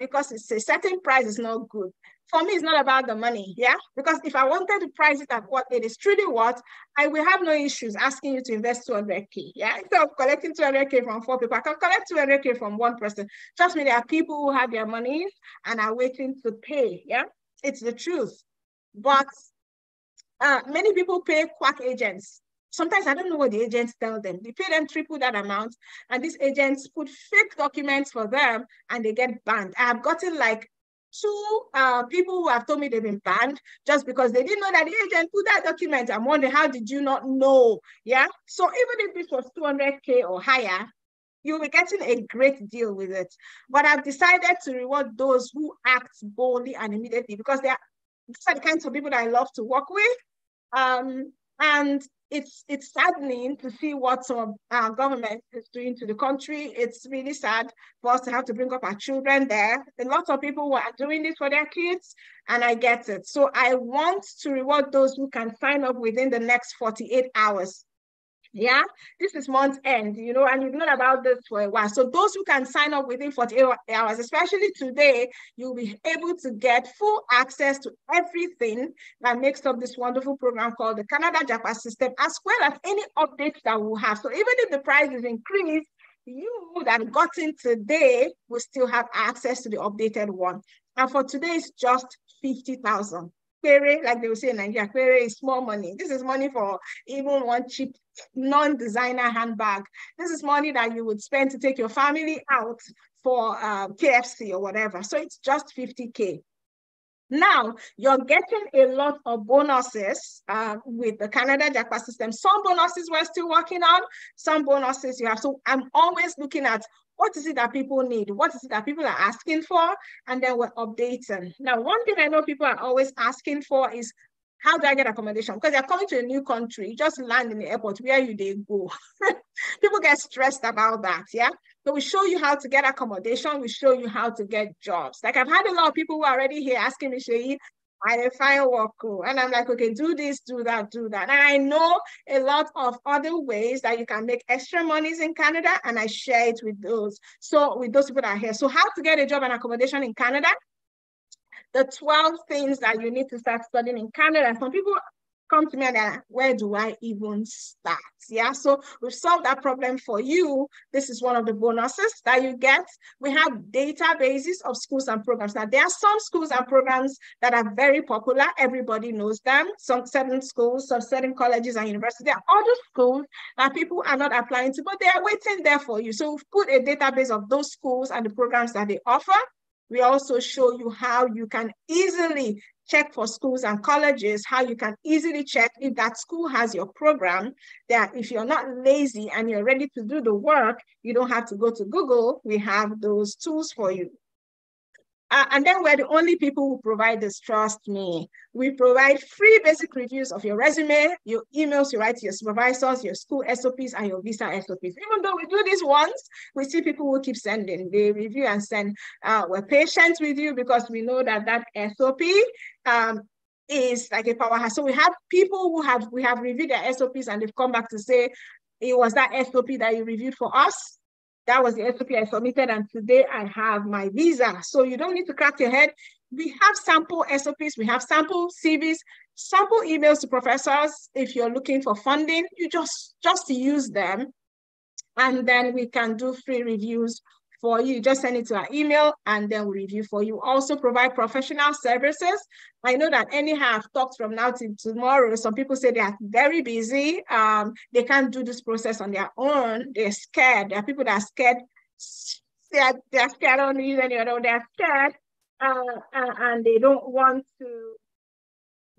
because it's a certain price is not good. For me, it's not about the money, yeah? Because if I wanted to price it at what it is truly worth, I will have no issues asking you to invest 200K, yeah? Instead of collecting 200K from 4 people, I can collect 200K from 1 person. Trust me, there are people who have their money and are waiting to pay, yeah? It's the truth. But many people pay quack agents. Sometimes I don't know what the agents tell them. They pay them triple that amount, and these agents put fake documents for them, and they get banned. I have gotten like 2 people who have told me they've been banned just because they didn't know that the agent put that document. I'm wondering, how did you not know? Yeah. So even if this was 200K or higher, you'll be getting a great deal with it. But I've decided to reward those who act boldly and immediately because these are the kinds of people that I love to work with. And it's saddening to see what some of our government is doing to the country. It's really sad for us to have to bring up our children there. A lot of people who are doing this for their kids, and I get it. So I want to reward those who can sign up within the next 48 hours. Yeah, this is month end, you know, and you've known about this for a while. So those who can sign up within 48 hours, especially today, you'll be able to get full access to everything that makes up this wonderful program called the Canada Japa system, as well as any updates that we'll have. So even if the price is increased, you that got in today will still have access to the updated one. And for today, it's just 50,000. Query, like they will say in Nigeria, query is small money. This is money for even one cheap non-designer handbag. This is money that you would spend to take your family out for KFC or whatever. So it's just 50K. Now, you're getting a lot of bonuses with the Canada Japa system. Some bonuses we're still working on, some bonuses you have. So I'm always looking at what is it that people need? What is it that people are asking for? And then we're updating. Now, one thing I know people are always asking for is How do I get accommodation? Because they're coming to a new country, you just land in the airport, where you they go? People get stressed about that, yeah? So we show you how to get accommodation, we show you how to get jobs. Like I've had a lot of people who are already here asking me, Sheyi, I find work, and I'm like, okay, do this, do that, do that. And I know a lot of other ways that you can make extra monies in Canada, and I share it with those. So with those people that are here. So how to get a job and accommodation in Canada? The 12 things that you need to start studying in Canada. Some people come to me and they're like, where do I even start? Yeah, so we've solved that problem for you. This is one of the bonuses that you get. We have databases of schools and programs. Now, there are some schools and programs that are very popular. Everybody knows them. Some certain schools, some certain colleges and universities. There are other schools that people are not applying to, but they are waiting there for you. So we've put a database of those schools and the programs that they offer. We also show you how you can easily check for schools and colleges, how you can easily check if that school has your program, that if you're not lazy and you're ready to do the work, you don't have to go to Google. We have those tools for you. And then we're the only people who provide this, trust me. We provide free basic reviews of your resume, your emails you write to your supervisors, your school SOPs, and your visa SOPs. Even though we do this once, we see people who keep sending. They review and send. We're patient with you because we know that that SOP is like a powerhouse. So we have people who we have reviewed their SOPs and they've come back to say, it was that SOP that you reviewed for us. That was the SOP I submitted, and today I have my visa. So you don't need to crack your head. We have sample SOPs, we have sample CVs, sample emails to professors. If you're looking for funding, you just use them, and then we can do free reviews for you. Just send it to our email and then we review for you. Also provide professional services. I know that anyhow, I've talked from now till tomorrow. Some people say they are very busy. They can't do this process on their own. They're scared. There are people that are scared. They're scared on reason, they're scared and they don't want to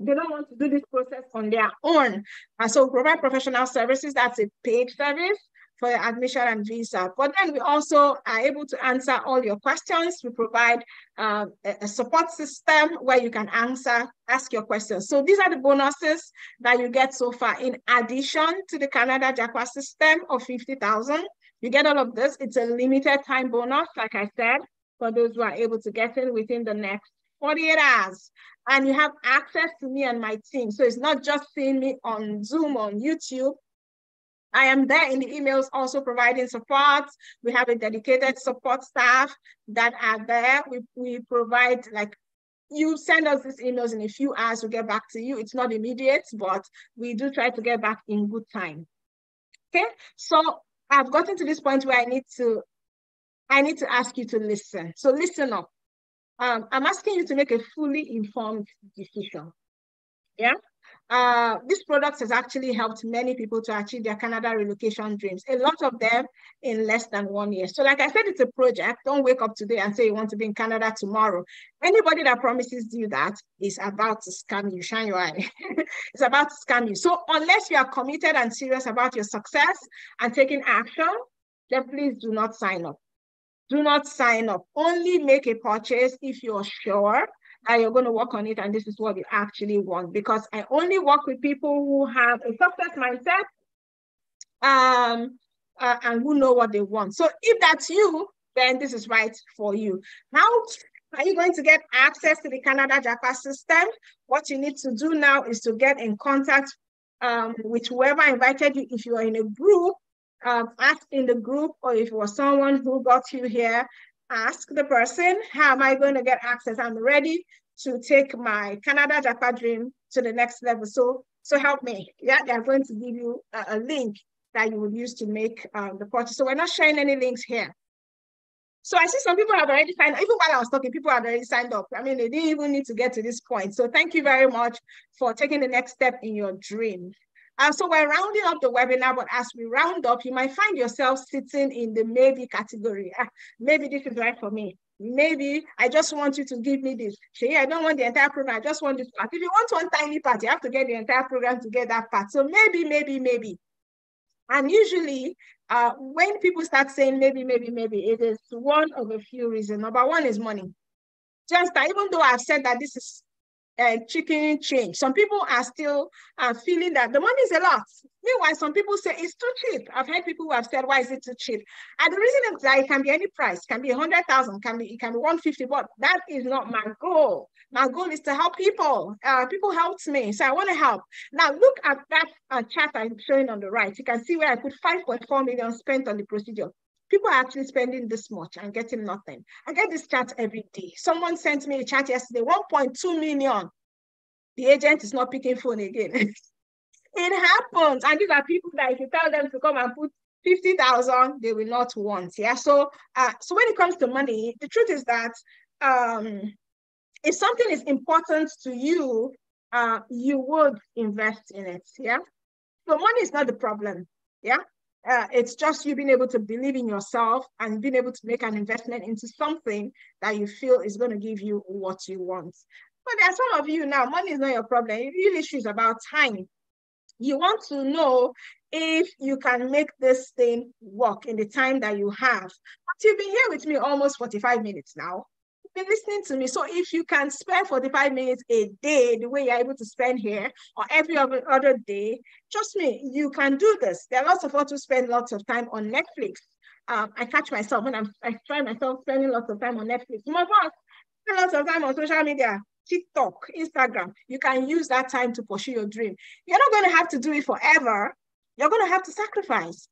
do this process on their own. And so provide professional services. That's a paid service for your admission and visa. But then we also are able to answer all your questions. We provide a support system where you can ask your questions. So these are the bonuses that you get so far. In addition to the Canada JAPA system of 50,000, you get all of this. It's a limited time bonus, like I said, for those who are able to get in within the next 48 hours. And you have access to me and my team. So it's not just seeing me on Zoom, on YouTube. I am there in the emails also providing support. We have a dedicated support staff that are there. We provide, like, you send us these emails in a few hours, we'll get back to you. It's not immediate, but we do try to get back in good time. Okay, so I've gotten to this point where I need to ask you to listen. So listen up. I'm asking you to make a fully informed decision. Yeah. This product has actually helped many people to achieve their Canada relocation dreams, a lot of them in less than 1 year. So like I said, it's a project. Don't wake up today and say you want to be in Canada tomorrow. Anybody that promises you that is about to scam you, shine your eye. It's about to scam you. So unless you are committed and serious about your success and taking action, then please do not sign up. Do not sign up. Only make a purchase if you're sure that you're going to work on it and this is what you actually want. Because I only work with people who have a success mindset and who know what they want. So if that's you, then this is right for you. How are you going to get access to the Canada JAPA system? What you need to do now is to get in contact with whoever invited you. If you are in a group, ask in the group, or if it was someone who got you here, ask the person, how am I going to get access? I'm ready to take my Canada JAPA dream to the next level. So help me. Yeah, they're going to give you a link that you would use to make the purchase. So we're not sharing any links here. So I see some people have already signed up. Even while I was talking, people had already signed up. I mean, they didn't even need to get to this point. So thank you very much for taking the next step in your dream. So we're rounding up the webinar, but as we round up, you might find yourself sitting in the maybe category. Maybe this is right for me. Maybe I just want you to give me this. Sheyi, I don't want the entire program. I just want this part. If you want one tiny part, you have to get the entire program to get that part. So maybe. And usually, when people start saying maybe, it is one of a few reasons. Number one is money. Just that even though I've said that this is chicken change. Some people are still feeling that the money is a lot. Meanwhile, some people say it's too cheap. I've heard people who have said, why is it too cheap? And the reason is that it can be any price, it can be 100,000, it can be 150, but that is not my goal. My goal is to help people. People helped me, so I want to help. Now, look at that chart I'm showing on the right. You can see where I put 5.4 million spent on the procedure. People are actually spending this much and getting nothing. I get this chat every day. Someone sent me a chat yesterday, 1.2 million. The agent is not picking phone again. It happens. And these are people that if you tell them to come and put 50,000, they will not want. Yeah. So when it comes to money, the truth is that if something is important to you, you would invest in it. Yeah. So money is not the problem. Yeah. It's just you being able to believe in yourself and being able to make an investment into something that you feel is going to give you what you want. But there are some of you now, money is not your problem. The real issue is about time. You want to know if you can make this thing work in the time that you have. But you've been here with me almost 45 minutes now. You've been listening to me. So if you can spare 45 minutes a day, the way you're able to spend here, or every other day, trust me, you can do this. There are lots of us who spend lots of time on Netflix. I catch myself when I find myself spending lots of time on Netflix. My boss, spend lots of time on social media. TikTok, Instagram, you can use that time to pursue your dream. You're not going to have to do it forever. You're going to have to sacrifice.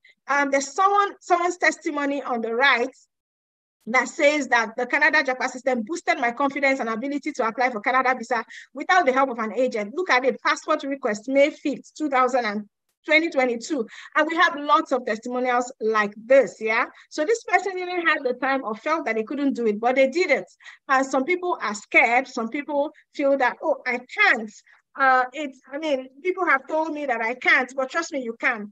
There's someone's testimony on the right that says that the Canada JAPA system boosted my confidence and ability to apply for Canada visa without the help of an agent. Look at it, passport request, May 5th, 2022. And we have lots of testimonials like this, yeah? So this person didn't have the time or felt that they couldn't do it, but they did it. Some people are scared. Some people feel that, oh, I can't. People have told me that I can't, but trust me, you can.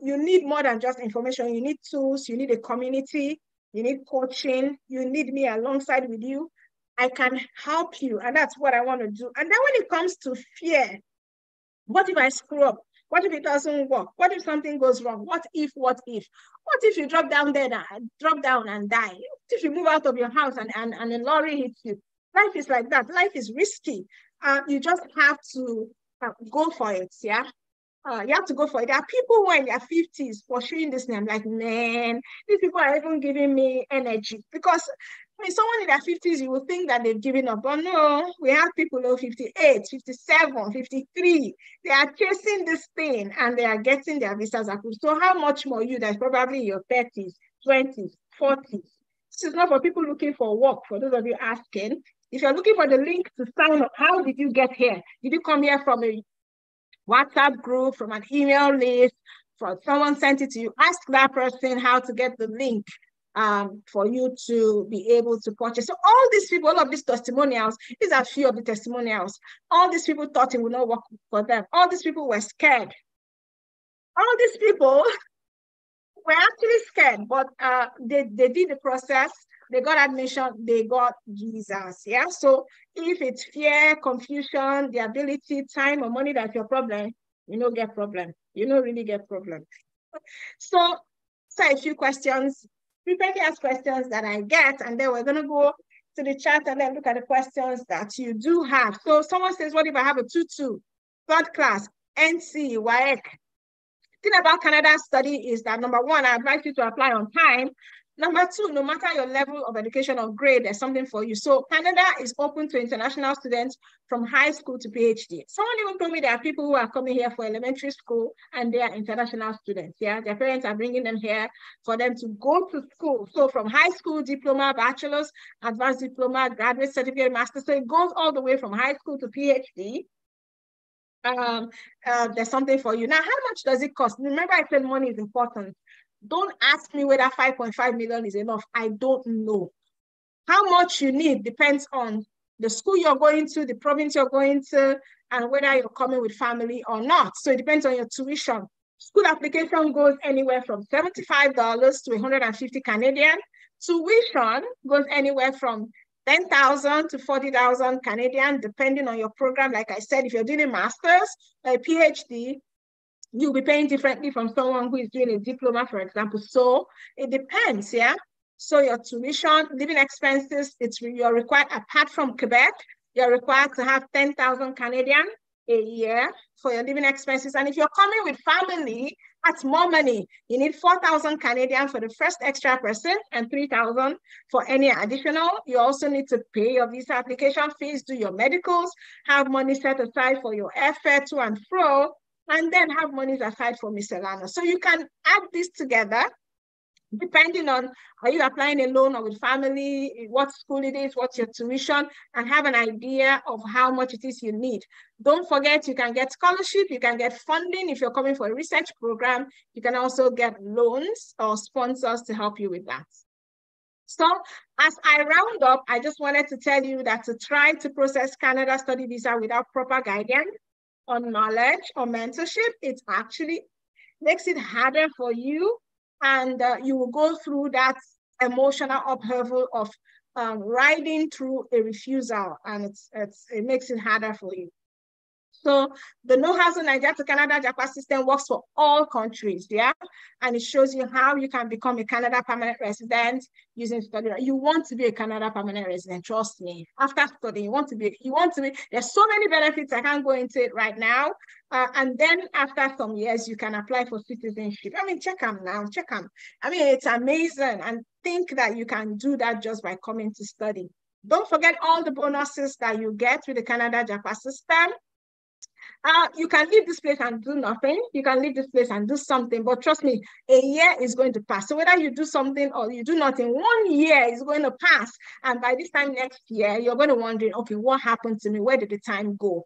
You need more than just information. You need tools. You need a community. You need coaching. You need me alongside with you. I can help you. And that's what I want to do. And then when it comes to fear, what if I screw up? What if it doesn't work? What if something goes wrong? What if? What if you drop down and die? What if you move out of your house and a lorry hits you? Life is like that. Life is risky. You just have to go for it, yeah? You have to go for it. There are people who are in their 50s pursuing this, and I'm like, man, these people are even giving me energy. Because someone in their 50s, you would think that they've given up. But no, we have people who are 58, 57, 53. They are chasing this thing and they are getting their visas approved. So how much more you that's probably in your 30s, 20s, 40s? This is not for people looking for work, for those of you asking. If you're looking for the link to sign up, how did you get here? Did you come here from a WhatsApp group, from an email list, from someone sent it to you? Ask that person how to get the link for you to be able to purchase. So all these people, all of these testimonials, these are a few of the testimonials. All these people thought it would not work for them. All these people were scared. All these people were actually scared, but they did the process. They got admission, they got visas, yeah? So if it's fear, confusion, the ability, time, or money that's your problem, you don't get problem. You don't really get problem. So a few questions, frequently asked questions that I get, and then we're going to go to the chat and then look at the questions that you do have. So someone says, what if I have a 2-2, third class, NC, WAEC? The thing about Canada study is that, number one, I advise you to apply on time. Number two, no matter your level of education or grade, there's something for you. So Canada is open to international students from high school to PhD. Someone even told me there are people who are coming here for elementary school and they are international students. Yeah, their parents are bringing them here for them to go to school. So from high school, diploma, bachelor's, advanced diploma, graduate certificate, master's. So it goes all the way from high school to PhD. There's something for you. Now, how much does it cost? Remember, I said money is important. Don't ask me whether 5.5 million is enough. I don't know. How much you need depends on the school you're going to, the province you're going to, and whether you're coming with family or not. So it depends on your tuition. School application goes anywhere from $75 to 150 Canadian. Tuition goes anywhere from 10,000 to 40,000 Canadian, depending on your program. Like I said, if you're doing a master's or a PhD, you'll be paying differently from someone who is doing a diploma, for example. So it depends, yeah? So your tuition, living expenses, you're required, apart from Quebec, you're required to have 10,000 Canadian a year for your living expenses. And if you're coming with family, that's more money. You need 4,000 Canadian for the first extra person and 3,000 for any additional. You also need to pay your visa application fees, do your medicals, have money set aside for your airfare to and fro, and then have money aside for miscellaneous. So you can add this together depending on, are you applying alone or with family, what school it is, what's your tuition, and have an idea of how much it is you need. Don't forget, you can get scholarship, you can get funding if you're coming for a research program. You can also get loans or sponsors to help you with that. So as I round up, I just wanted to tell you that to try to process Canada study visa without proper guidance or knowledge or mentorship, it actually makes it harder for you. And you will go through that emotional upheaval of riding through a refusal, and it makes it harder for you. So the No House in Nigeria to Canada JAPA system works for all countries, yeah? And it shows you how you can become a Canada permanent resident using study. You want to be a Canada permanent resident, trust me. After studying, you want to be, there's so many benefits, I can't go into it right now. And then after some years, you can apply for citizenship. I mean, check them now, check them. I mean, it's amazing. And think that you can do that just by coming to study. Don't forget all the bonuses that you get with the Canada JAPA system. You can leave this place and do nothing. You can leave this place and do something, but trust me, a year is going to pass. So whether you do something or you do nothing, 1 year is going to pass. And by this time next year, you're going to wonder, okay, what happened to me? Where did the time go?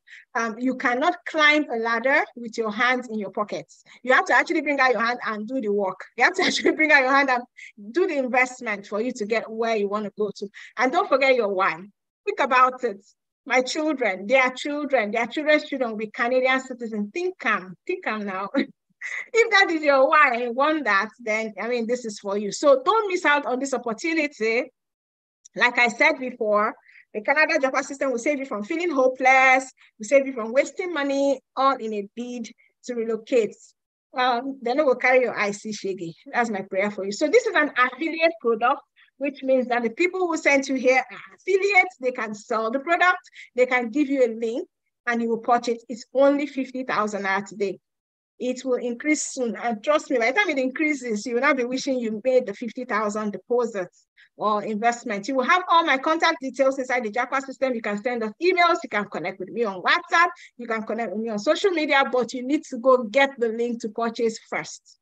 You cannot climb a ladder with your hands in your pockets. You have to actually bring out your hand and do the work. You have to actually bring out your hand and do the investment for you to get where you want to go to. And don't forget your why. Think about it. My children, their children's children will be Canadian citizens. Think now. If that is your why and you want that, then, I mean, this is for you. So don't miss out on this opportunity. Like I said before, the Canada JAPA system will save you from feeling hopeless, will save you from wasting money, all in a bid to relocate. Then it will carry your IC Shaggy. That's my prayer for you. So this is an affiliate product, which means that the people who sent you here are affiliates. They can sell the product, they can give you a link, and you will purchase. It's only 50,000 today. It will increase soon. And trust me, by the time it increases, you will not be wishing you made the 50,000 deposits or investment. You will have all my contact details inside the JAPA system. You can send us emails. You can connect with me on WhatsApp. You can connect with me on social media, but you need to go get the link to purchase first.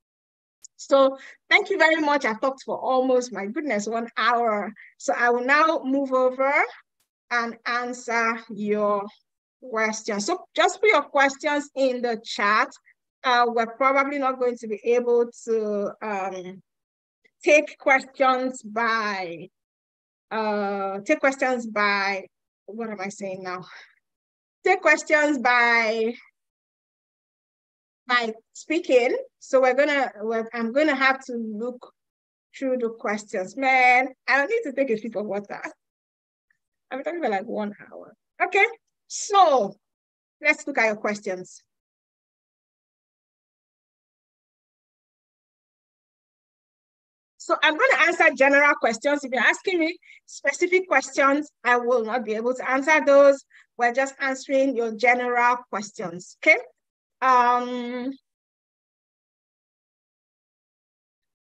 So thank you very much. I've talked for almost, my goodness, 1 hour. So I will now move over and answer your questions. So just put your questions in the chat. We're probably not going to be able to take questions by, what am I saying now? Take questions by speaking. So I'm gonna have to look through the questions. Man, I don't need to take a sip of water. I'm talking about like 1 hour. Okay, so let's look at your questions. So I'm going to answer general questions. If you're asking me specific questions, I will not be able to answer those. We're just answering your general questions, okay?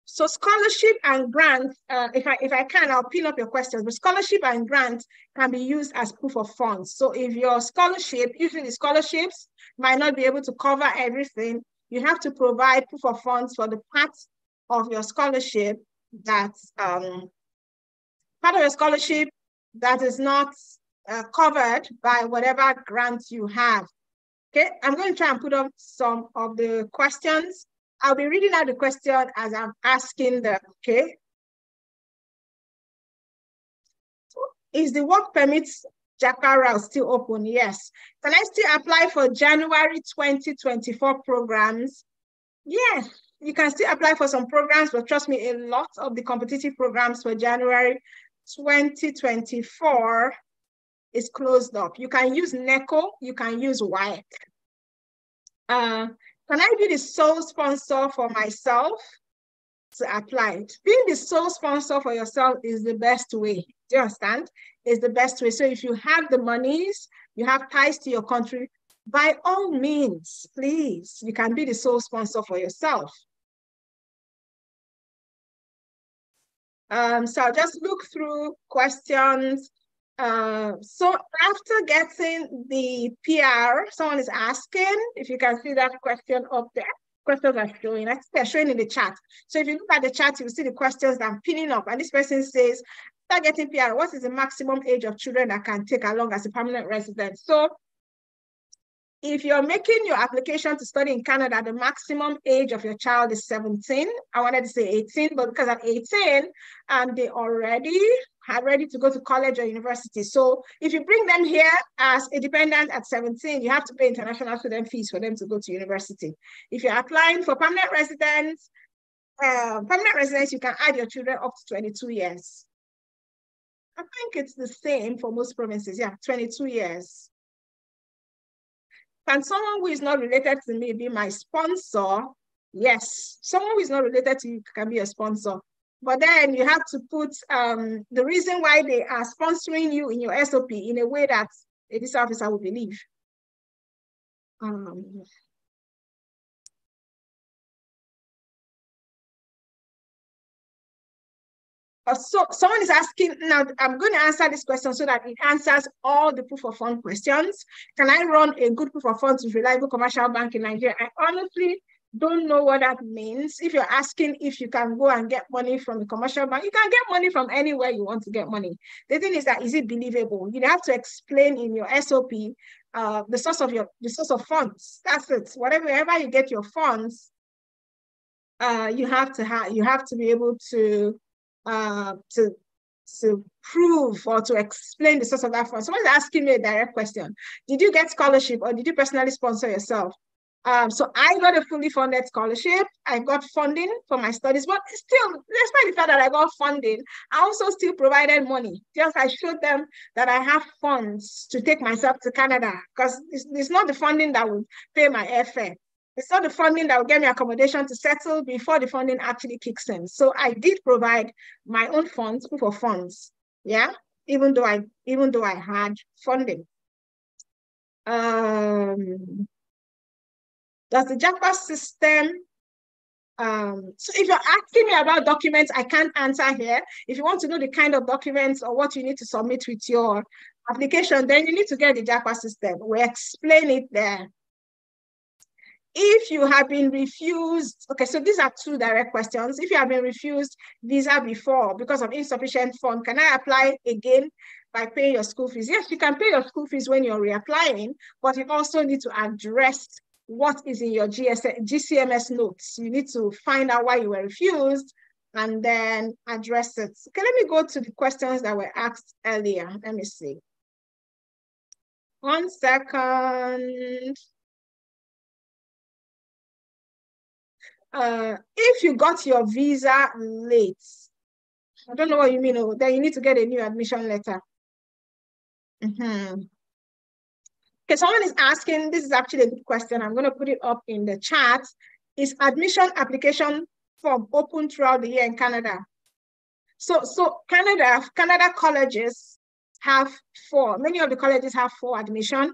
So scholarship and grants, if I can, I'll pin up your questions, but scholarship and grants can be used as proof of funds. So if your scholarship, usually the scholarships might not be able to cover everything, you have to provide proof of funds for the part of your scholarship that's part of your scholarship that is not covered by whatever grant you have. Okay, I'm going to try and put up some of the questions. I'll be reading out the question as I'm asking them, okay? So, is the work permit JAPA route still open? Yes. Can I still apply for January 2024 programs? Yes, you can still apply for some programs, but trust me, a lot of the competitive programs for January 2024 is closed up. You can use NECO, you can use WIAC. Can I be the sole sponsor for myself to apply it? Being the sole sponsor for yourself is the best way. Do you understand? Is the best way. So if you have the monies, you have ties to your country, by all means, please, you can be the sole sponsor for yourself. So I'll just look through questions. So after getting the PR, someone is asking, if you can see that question up there, questions are showing, they're showing in the chat. So if you look at the chat, you'll see the questions that I'm pinning up. And this person says, after getting PR, what is the maximum age of children that can take along as a permanent resident? So if you're making your application to study in Canada, the maximum age of your child is 17. I wanted to say 18, but because I'm 18, they already are ready to go to college or university. So if you bring them here as a dependent at 17, you have to pay international student fees for them to go to university. If you're applying for permanent residence, you can add your children up to 22 years. I think it's the same for most provinces. Yeah, 22 years. Can someone who is not related to me be my sponsor? Yes, someone who is not related to you can be a sponsor. But then you have to put the reason why they are sponsoring you in your SOP in a way that a visa officer will believe. So someone is asking, now I'm going to answer this question so that it answers all the proof of fund questions. Can I run a good proof of funds with reliable commercial bank in Nigeria? I honestly don't know what that means. If you're asking if you can go and get money from a commercial bank, you can get money from anywhere you want to get money. The thing is that, is it believable? You have to explain in your SOP the source of funds. That's it. Wherever you get your funds, you have to be able to prove or to explain the source of that fund. Someone's asking me a direct question. Did you get scholarship or did you personally sponsor yourself? So I got a fully funded scholarship. I got funding for my studies, but still, despite the fact that I got funding, I also still provided money. Just I showed them that I have funds to take myself to Canada, because it's not the funding that will pay my airfare. It's not the funding that will get me accommodation to settle before the funding actually kicks in. So I did provide my own funds, proof of funds. Yeah, even though I had funding. Does the JAPA system, so if you're asking me about documents, I can't answer here. If you want to know the kind of documents or what you need to submit with your application, then you need to get the JAPA system. We explain it there. If you have been refused, okay, so these are two direct questions. If you have been refused visa before because of insufficient fund, can I apply again by paying your school fees? Yes, you can pay your school fees when you're reapplying, but you also need to address what is in your GCMS notes. You need to find out why you were refused and then address it. Okay, let me go to the questions that were asked earlier. Let me see. 1 second. If you got your visa late, I don't know what you mean, then you need to get a new admission letter. Okay, someone is asking, this is actually a good question. I'm going to put it up in the chat. Is admission application form open throughout the year in Canada? So Canada colleges have 4. Many of the colleges have 4 admission.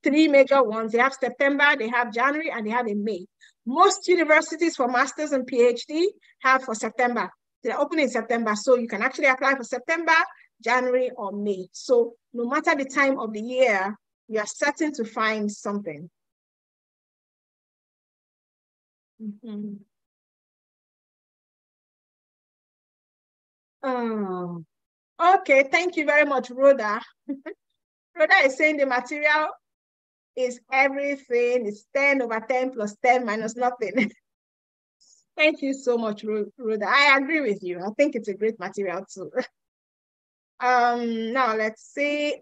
3 major ones. They have September, they have January, and they have in May. Most universities for masters and PhD have for September. They're open in September, so you can actually apply for September, January, or May. So no matter the time of the year, you are certain to find something. Oh, okay. Thank you very much, Rhoda. Rhoda is saying the material is everything. It's 10 over 10 plus 10 minus nothing. Thank you so much, Rhoda. I agree with you. I think it's a great material too. Now let's see.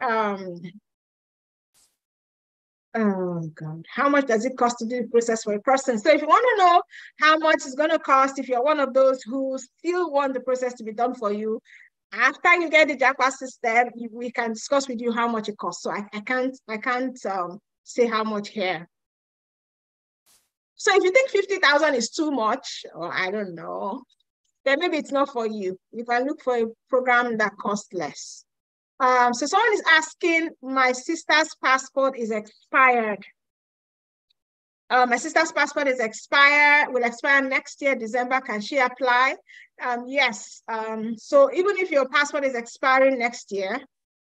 Oh God, how much does it cost to do the process for a person? So if you want to know how much it's going to cost, if you're one of those who still want the process to be done for you, after you get the JAPA system, we can discuss with you how much it costs. So I can't say how much here. So if you think 50,000 is too much, or I don't know, then maybe it's not for you. You can look for a program that costs less. So someone is asking, my sister's passport is expired. My sister's passport is expired, will expire next year, December. Can she apply? Yes. So even if your passport is expiring next year,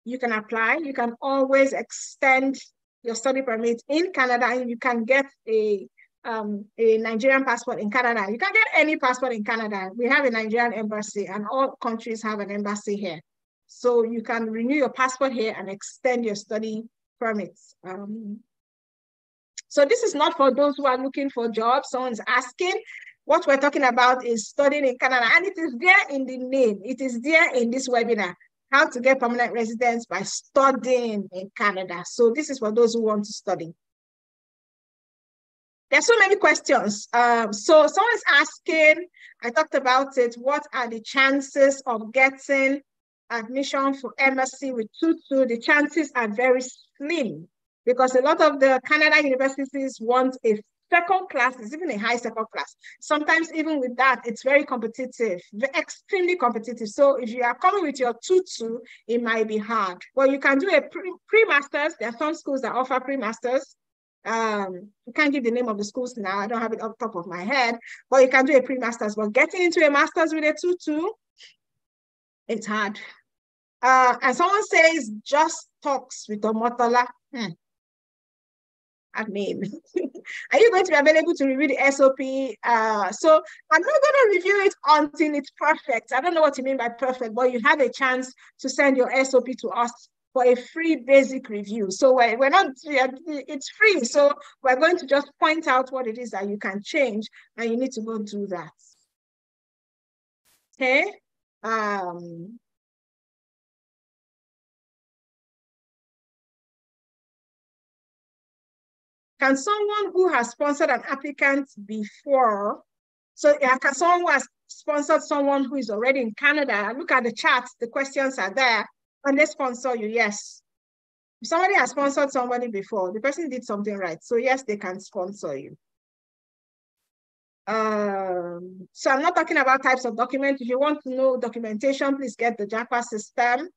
you can apply. You can always extend your study permit in Canada, and you can get a Nigerian passport in Canada. You can get any passport in Canada. We have a Nigerian embassy, and all countries have an embassy here. So you can renew your passport here and extend your study permits. So this is not for those who are looking for jobs. Someone's asking. What we're talking about is studying in Canada, and it is there in the name. It is there in this webinar, how to get permanent residence by studying in Canada. So this is for those who want to study. There's so many questions. So someone is asking, I talked about it, what are the chances of getting admission for MSc with 2-2? The chances are very slim, because a lot of the Canada universities want a second class, it's even a high second class. Sometimes even with that, it's very competitive, extremely competitive. So if you are coming with your 2-2, it might be hard. Well, you can do a pre-masters. There are some schools that offer pre-masters. I can't give the name of the schools now. I don't have it off the top of my head, but you can do a pre-masters. But getting into a master's with a 2-2, it's hard. And someone says, just talks with Omotola. I mean, are you going to be available to review the SOP? So I'm not going to review it until it's perfect. I don't know what you mean by perfect, but you have a chance to send your SOP to us for a free basic review. So we're not, it's free. So we're going to just point out what it is that you can change, and you need to go do that. Okay. Can someone who has sponsored an applicant before, so yeah, can someone who has sponsored someone who is already in Canada, look at the charts, the questions are there, and they sponsor you? Yes. If somebody has sponsored somebody before, the person did something right. So yes, they can sponsor you. So I'm not talking about types of documents. If you want to know documentation, please get the JAPA system.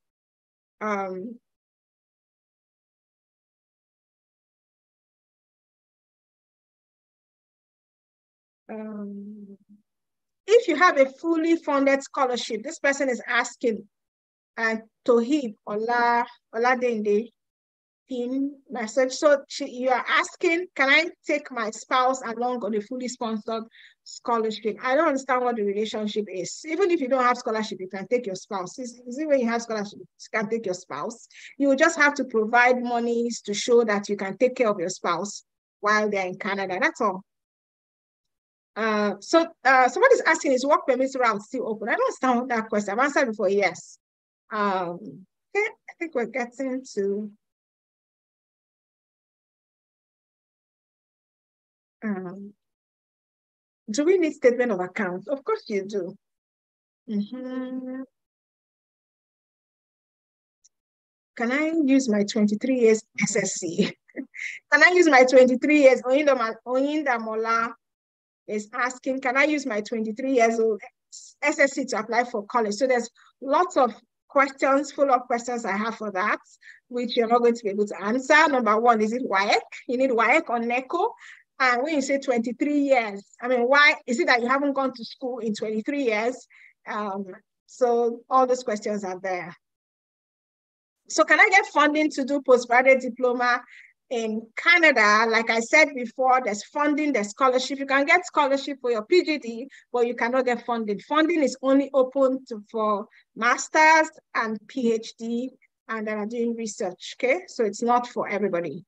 If you have a fully funded scholarship, this person is asking, Tohib Oladende pin message. So you are asking, can I take my spouse along on a fully sponsored scholarship? I don't understand what the relationship is. Even if you don't have scholarship, you can take your spouse. Is it when you have scholarship, you can take your spouse? You will just have to provide monies to show that you can take care of your spouse while they're in Canada. That's all. So somebody's asking, is work permit route still open? I don't understand that question. I've answered before, yes. Okay, I think we're getting to do we need statement of account? Of course you do. Can I use my 23 years SSC? Can I use my 23 years? Oyinda Mola is asking, can I use my 23 years old SSC to apply for college? So there's lots of questions, follow-up questions I have for that, which you're not going to be able to answer. Number one, is it WAEC? You need WAEC or NECO. And when you say 23 years, I mean, why is it that you haven't gone to school in 23 years? So all those questions are there. So can I get funding to do postgraduate diploma in Canada? Like I said before, there's funding, there's scholarship. You can get scholarship for your PGD, but you cannot get funding. Funding is only open for masters and PhD, and that are doing research, okay? So it's not for everybody.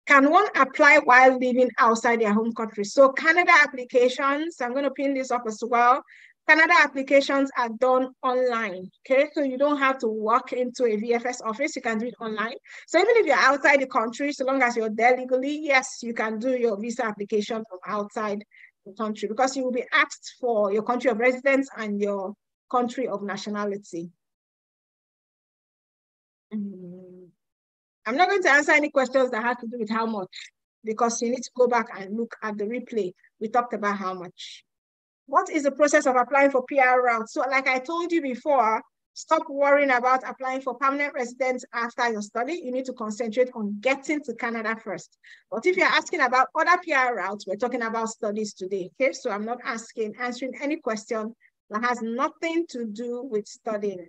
Can one apply while living outside their home country? So Canada applications, I'm going to pin this up as well. Canada applications are done online, okay? So you don't have to walk into a VFS office, you can do it online. So even if you're outside the country, so long as you're there legally, yes, you can do your visa application from outside the country, because you will be asked for your country of residence and your country of nationality. I'm not going to answer any questions that have to do with how much. because you need to go back and look at the replay. We talked about how much. What is the process of applying for PR route? So like I told you before, stop worrying about applying for permanent residence after your study. You need to concentrate on getting to Canada first. But if you're asking about other PR routes, we're talking about studies today, okay? So I'm not answering any question that has nothing to do with studying.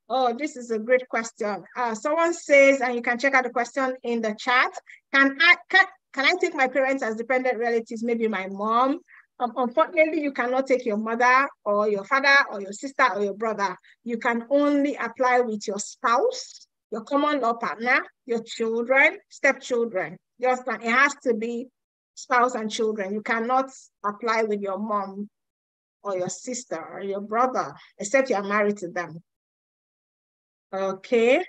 Oh, this is a great question. Someone says, and you can check out the question in the chat, can I take my parents as dependent relatives, maybe my mom? Unfortunately, you cannot take your mother or your father or your sister or your brother. You can only apply with your spouse, your common law partner, your children, stepchildren. It has to be spouse and children. You cannot apply with your mom or your sister or your brother, except you are married to them. Okay.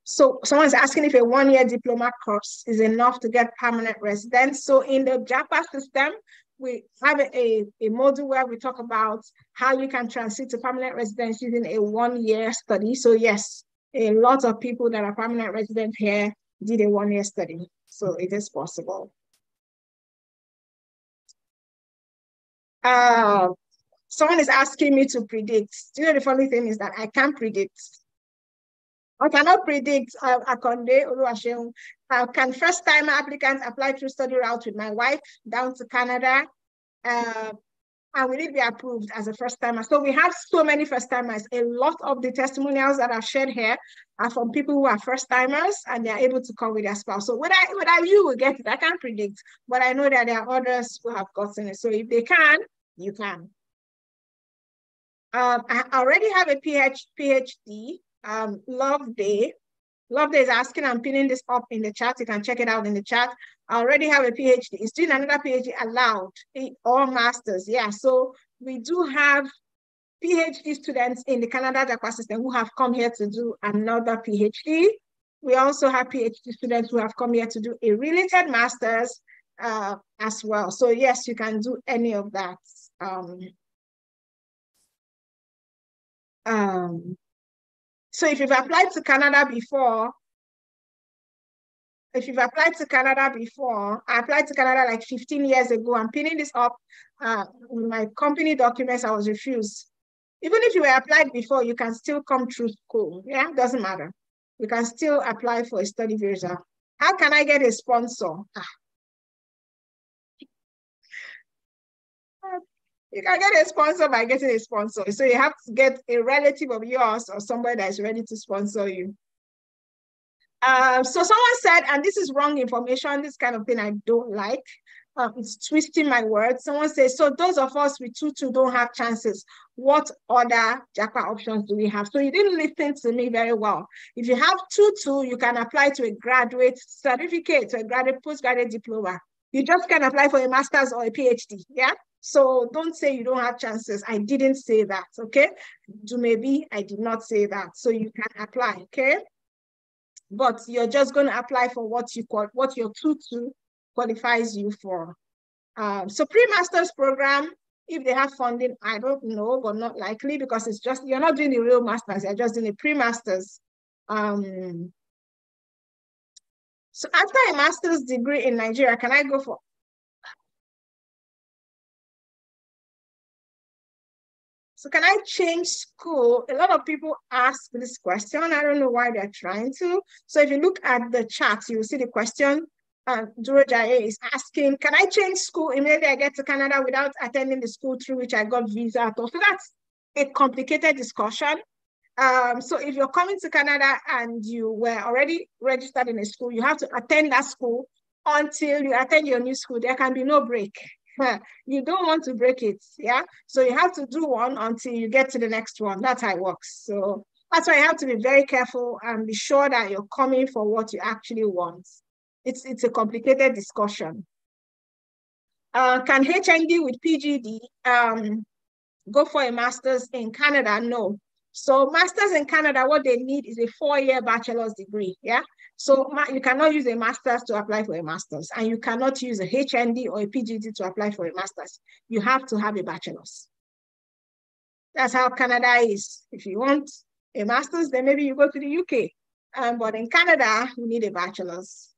So someone's asking if a one-year diploma course is enough to get permanent residence. So in the JAPA system, we have a module where we talk about how you can transit to permanent residence using a one-year study. So yes, a lot of people that are permanent residents here did a one-year study. So it is possible. Someone is asking me to predict. Do you know the funny thing is that I can't predict. I cannot predict Akonde Oluwaseun. Can first-time applicants apply through study route with my wife down to Canada? And will it be approved as a first-timer? So we have so many first-timers. A lot of the testimonials that are shared here are from people who are first-timers and they're able to come with their spouse. So whether you will get it, I can't predict. But I know that there are others who have gotten it. So if they can, you can. I already have a PhD. Love Day is asking, I'm pinning this up in the chat. You can check it out in the chat. I already have a PhD. Is doing another PhD allowed? Or masters? Yeah. So we do have PhD students in the Canada JAPA system who have come here to do another PhD. We also have PhD students who have come here to do a related masters as well. So yes, you can do any of that. So if you've applied to Canada before, I applied to Canada like 15 years ago. I'm pinning this up with my company documents. I was refused. Even if you were applied before, you can still come through school. Yeah, doesn't matter. You can still apply for a study visa. How can I get a sponsor? You can get a sponsor by getting a sponsor. So you have to get a relative of yours or somebody that is ready to sponsor you. So someone said, and this is wrong information, this kind of thing I don't like. It's twisting my words. Someone says, so those of us with 2-2 don't have chances. What other JAPA options do we have? So you didn't listen to me very well. If you have 2-2, you can apply to a graduate certificate, to a graduate postgraduate diploma. You just can apply for a master's or a PhD, yeah? So don't say you don't have chances. I didn't say that, okay? Maybe I did not say that. So you can apply, okay? But you're just going to apply for what your 2-2 qualifies you for. So pre-master's program, if they have funding, I don't know, but not likely because it's just, you're not doing the real master's, you're just doing the pre-master's. So after a master's degree in Nigeria, can I go for? So can I change school? A lot of people ask this question. I don't know why they're trying to. So if you look at the chat, you will see the question. Duro Jaye is asking, can I change school immediately I get to Canada without attending the school through which I got visa? So that's a complicated discussion. So if you're coming to Canada and you were already registered in a school, you have to attend that school until you attend your new school. There can be no break. You don't want to break it, yeah? So you have to do one until you get to the next one. That's how it works. So that's why you have to be very careful and be sure that you're coming for what you actually want. It's a complicated discussion. Can HND with PGD go for a master's in Canada? No. So masters in Canada, what they need is a 4-year bachelor's degree, yeah? So you cannot use a master's to apply for a master's, and you cannot use a HND or a PGD to apply for a master's. You have to have a bachelor's. That's how Canada is. If you want A master's, then maybe you go to the UK. But in Canada, you need a bachelor's.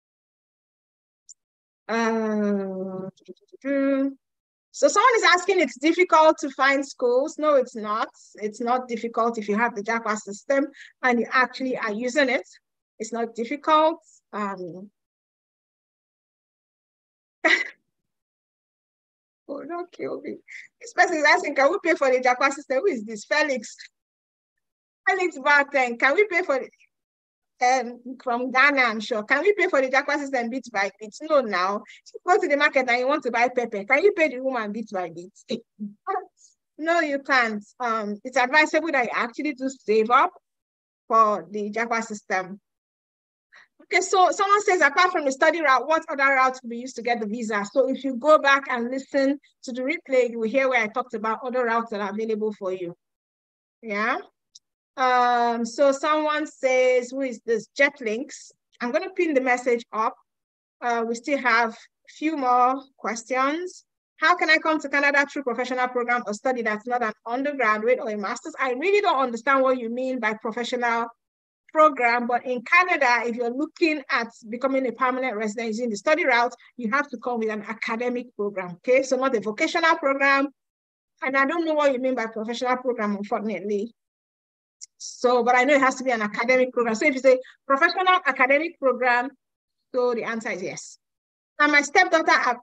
So someone is asking, it's difficult to find schools. No, it's not. It's not difficult if you have the JAPA system and you actually are using it. It's not difficult. Oh, don't kill me. This person is asking, can we pay for the JAPA system? Who is this? Felix. Felix Barton, can we pay for it? From Ghana, I'm sure. Can we pay for the JAPA system bit by bit? No, now. If you go to the market and you want to buy pepper, can you pay the woman bit by bit? No, you can't. It's advisable that you actually do save up for the JAPA system. Okay, so someone says, apart from the study route, what other routes will be used to get the visa? So if you go back and listen to the replay, you will hear where I talked about other routes that are available for you. Yeah. So someone says, who is this? Jetlinks. I'm going to pin the message up. We still have a few more questions. How can I come to Canada through professional program or study that's not an undergraduate or a master's? I really don't understand what you mean by professional program, but in Canada, if you're looking at becoming a permanent resident using the study route, you have to come with an academic program, okay? So not a vocational program. And I don't know what you mean by professional program, unfortunately. So, but I know it has to be an academic program. So if you say professional academic program, so the answer is yes. Can my stepdaughter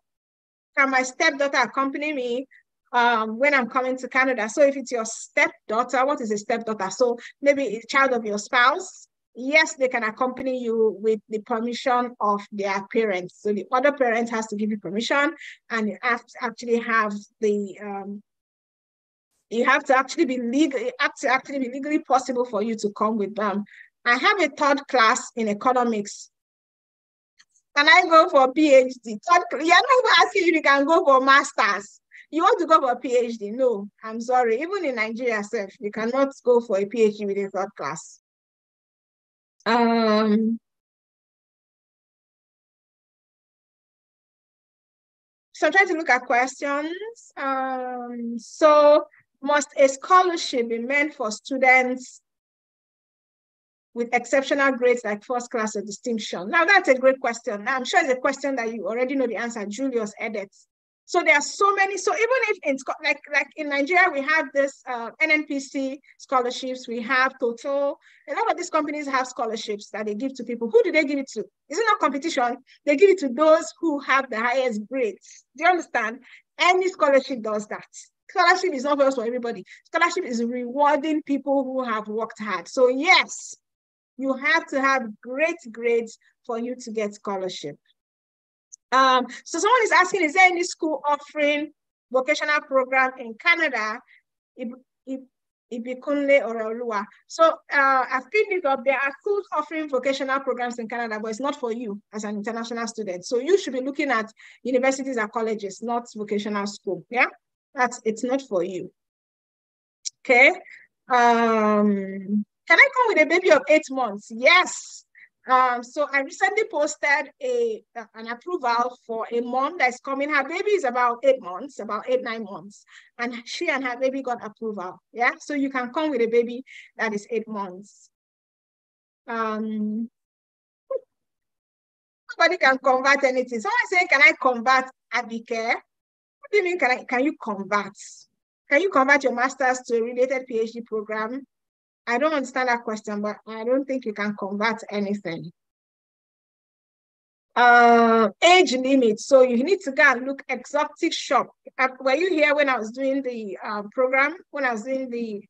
accompany me when I'm coming to Canada? So if it's your stepdaughter, what is a stepdaughter? So maybe a child of your spouse. Yes, they can accompany you with the permission of their parents. So the other parent has to give you permission, and you have to actually have the you have to actually be legally possible for you to come with them. I have a third class in economics. Can I go for a PhD? You're not even asking if you can go for master's. You want to go for a PhD? No, I'm sorry. Even in Nigeria, you cannot go for a PhD with a third class. So I'm trying to look at questions. So must a scholarship be meant for students with exceptional grades like first class or distinction? Now, that's a great question. Now, I'm sure it's a question that you already know the answer, Julius edits. So there are so many. So even if it's like in Nigeria, we have this NNPC scholarships, we have Total. A lot of these companies have scholarships that they give to people. Who do they give it to? Is it not competition? They give it to those who have the highest grades. Do you understand? Any scholarship does that. Scholarship is not for everybody. Scholarship is rewarding people who have worked hard. So yes, you have to have great grades for you to get scholarship. So someone is asking, is there any school offering vocational program in Canada? Ibikunle or Olua. So I've picked it up. There are schools offering vocational programs in Canada, but it's not for you as an international student. So you should be looking at universities and colleges, not vocational school. Yeah, it's not for you. Okay. Can I come with a baby of 8 months? Yes. So I recently posted an approval for a mom that's coming. Her baby is about 8 months, about 9 months. And she and her baby got approval. Yeah. So you can come with a baby that is 8 months. Nobody can convert anything. Someone saying, can I convert Abike? What do you mean, can you convert? Can you convert your master's to a related PhD program? I don't understand that question, but I don't think you can convert anything. Age limit. So you need to go and look exotic shop. Were you here when I was doing the program, when I was doing the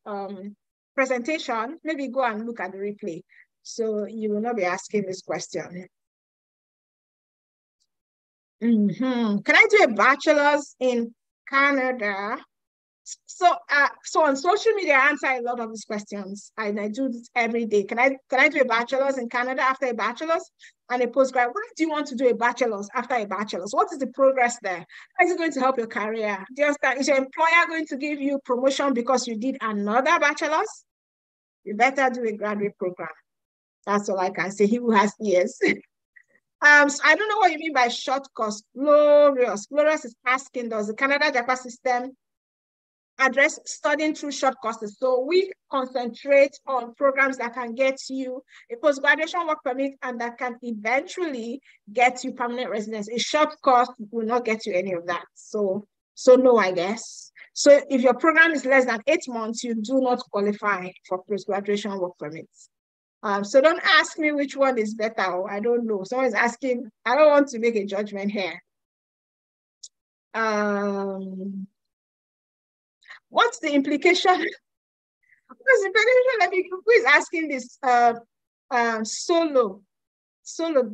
presentation? Maybe go and look at the replay. So you will not be asking this question. Can I do a bachelor's in Canada? So on social media, I answer a lot of these questions. I do this every day. Can I do a bachelor's in Canada after a bachelor's and a postgrad? Why do you want to do a bachelor's after a bachelor's? What is the progress there? How is it going to help your career? Do you understand? Is your employer going to give you promotion because you did another bachelor's? You better do a graduate program. That's all I can say. He who has ears. So I don't know what you mean by short course. Glorious is asking, does the Canada JAPA system address studying through short courses. So we concentrate on programs that can get you a post-graduation work permit and that can eventually get you permanent residence. A short course will not get you any of that. So no, I guess. So if your program is less than 8 months, you do not qualify for post-graduation work permits. So don't ask me which one is better. I don't know. Someone's asking, I don't want to make a judgment here. What's the implication? What's the implication? Let me, who is asking this? Solo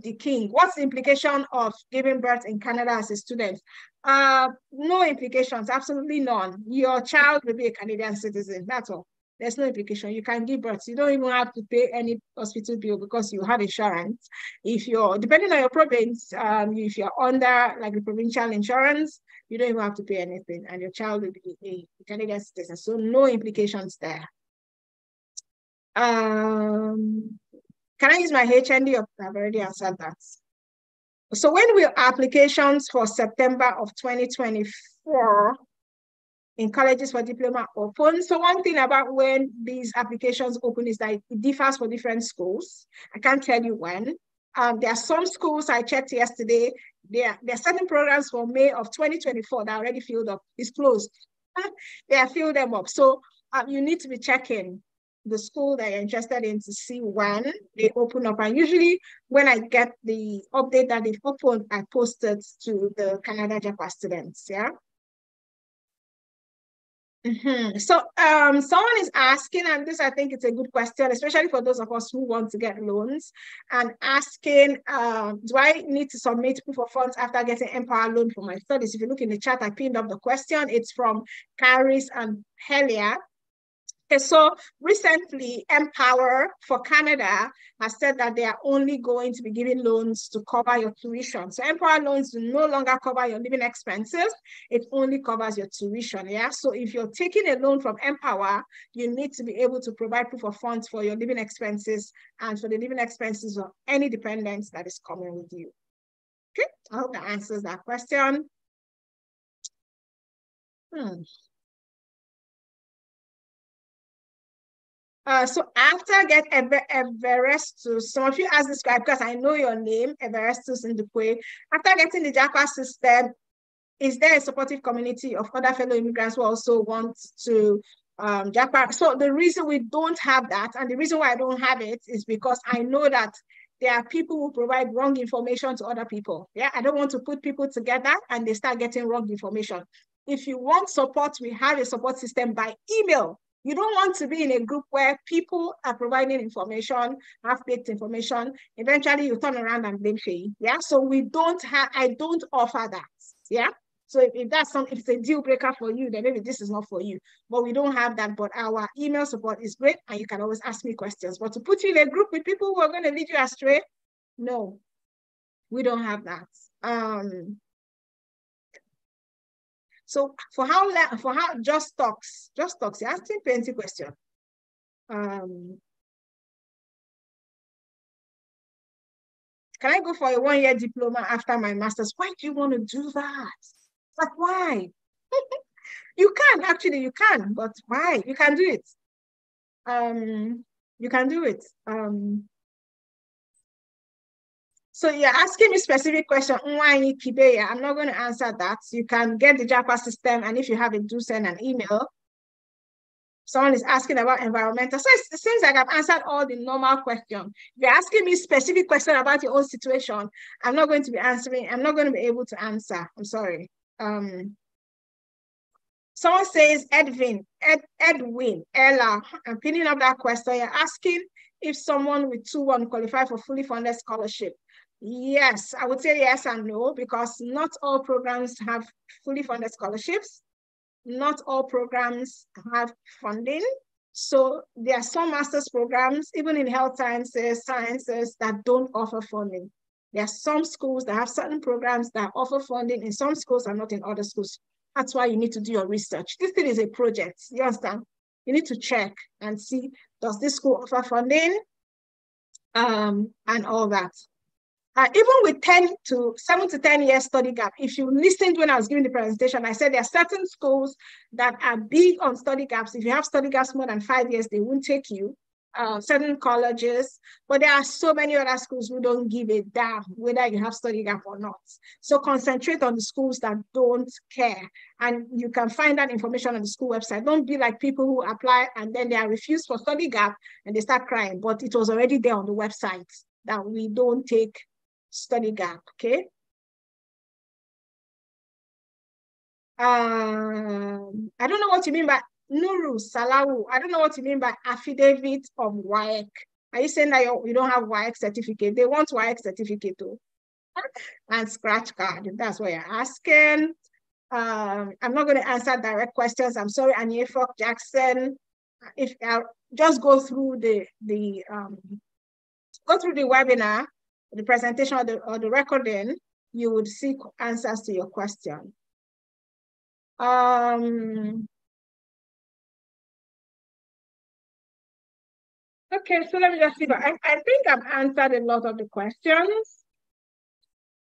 the King. What's the implication of giving birth in Canada as a student? No implications, absolutely none. Your child will be a Canadian citizen, that's all. There's no implication. You can give birth. You don't even have to pay any hospital bill because you have insurance. If you're, depending on your province, if you're under like the provincial insurance, you don't even have to pay anything and your child will be a Canadian citizen. So no implications there. Can I use my HND? I've already answered that. So when will applications for September of 2024 in colleges for diploma open? So one thing about when these applications open is that it differs for different schools. I can't tell you when. There are some schools I checked yesterday. There are certain programs for May of 2024 that are already filled up. It's closed. They have filled them up. So you need to be checking the school that you're interested in to see when they open up. And usually when I get the update that they've opened, I post it to the Canada JAPA students, yeah? So someone is asking, and this I think it's a good question, especially for those of us who want to get loans, and asking, do I need to submit proof of funds after getting Empower loan for my studies? If you look in the chat, I pinned up the question. It's from Caris and Helia. Okay, so recently, Empower for Canada has said that they are only going to be giving loans to cover your tuition. So Empower loans do no longer cover your living expenses. It only covers your tuition, yeah? So if you're taking a loan from Empower, you need to be able to provide proof of funds for your living expenses and for the living expenses of any dependents that is coming with you. Okay, I hope that answers that question. So after get Everestus, some of you asked this guy because I know your name, Everestus in Ndukwe. After getting the JAPA system, is there a supportive community of other fellow immigrants who also want to JAPA? So the reason we don't have that, and the reason why I don't have it is because I know that there are people who provide wrong information to other people. Yeah, I don't want to put people together and they start getting wrong information. If you want support, we have a support system by email. You don't want to be in a group where people are providing information, half-baked information. Eventually, you turn around and blame Faye. Yeah, so we don't have, I don't offer that. Yeah, so if that's something, if it's a deal breaker for you, then maybe this is not for you. But we don't have that. But our email support is great, and you can always ask me questions. But to put you in a group with people who are going to lead you astray, no, we don't have that. So for how just talks, you're asking plenty questions. Can I go for a 1-year diploma after my master's? Why do you want to do that? Like, why? You can, actually, you can, but why? You can do it. You can do it. So you're asking me specific question. I'm not going to answer that. You can get the JAPA system, and if you have it, do send an email. Someone is asking about environmental. So it seems like I've answered all the normal questions. If you're asking me specific question about your own situation, I'm not going to be answering. I'm not going to be able to answer. I'm sorry. Someone says, Edwin, Ella, I'm picking up that question. You're asking if someone with 2-1 qualify for fully funded scholarship. Yes, I would say yes and no, because not all programs have fully funded scholarships. Not all programs have funding. So there are some master's programs, even in health sciences, that don't offer funding. There are some schools that have certain programs that offer funding in some schools and not in other schools. That's why you need to do your research. This thing is a project, you understand? You need to check and see, does this school offer funding? And all that. Even with 7 to 10 years study gap, if you listened when I was giving the presentation, I said there are certain schools that are big on study gaps. If you have study gaps more than 5 years, they won't take you. Certain colleges, but there are so many other schools who don't give a damn whether you have study gap or not. So concentrate on the schools that don't care. And you can find that information on the school website. Don't be like people who apply and then they are refused for study gap and they start crying, but it was already there on the website that we don't take study gap, okay? I don't know what you mean by Nuru Salawu. I don't know what you mean by affidavit of WAEC. Are you saying that you don't have WAEC certificate? They want WAEC certificate too. And scratch card, if that's what you're asking. I'm not going to answer direct questions. I'm sorry, Aniefok Jackson. If just go through the webinar, the presentation or the recording, you would see answers to your question. Okay, so let me just see. I think I've answered a lot of the questions.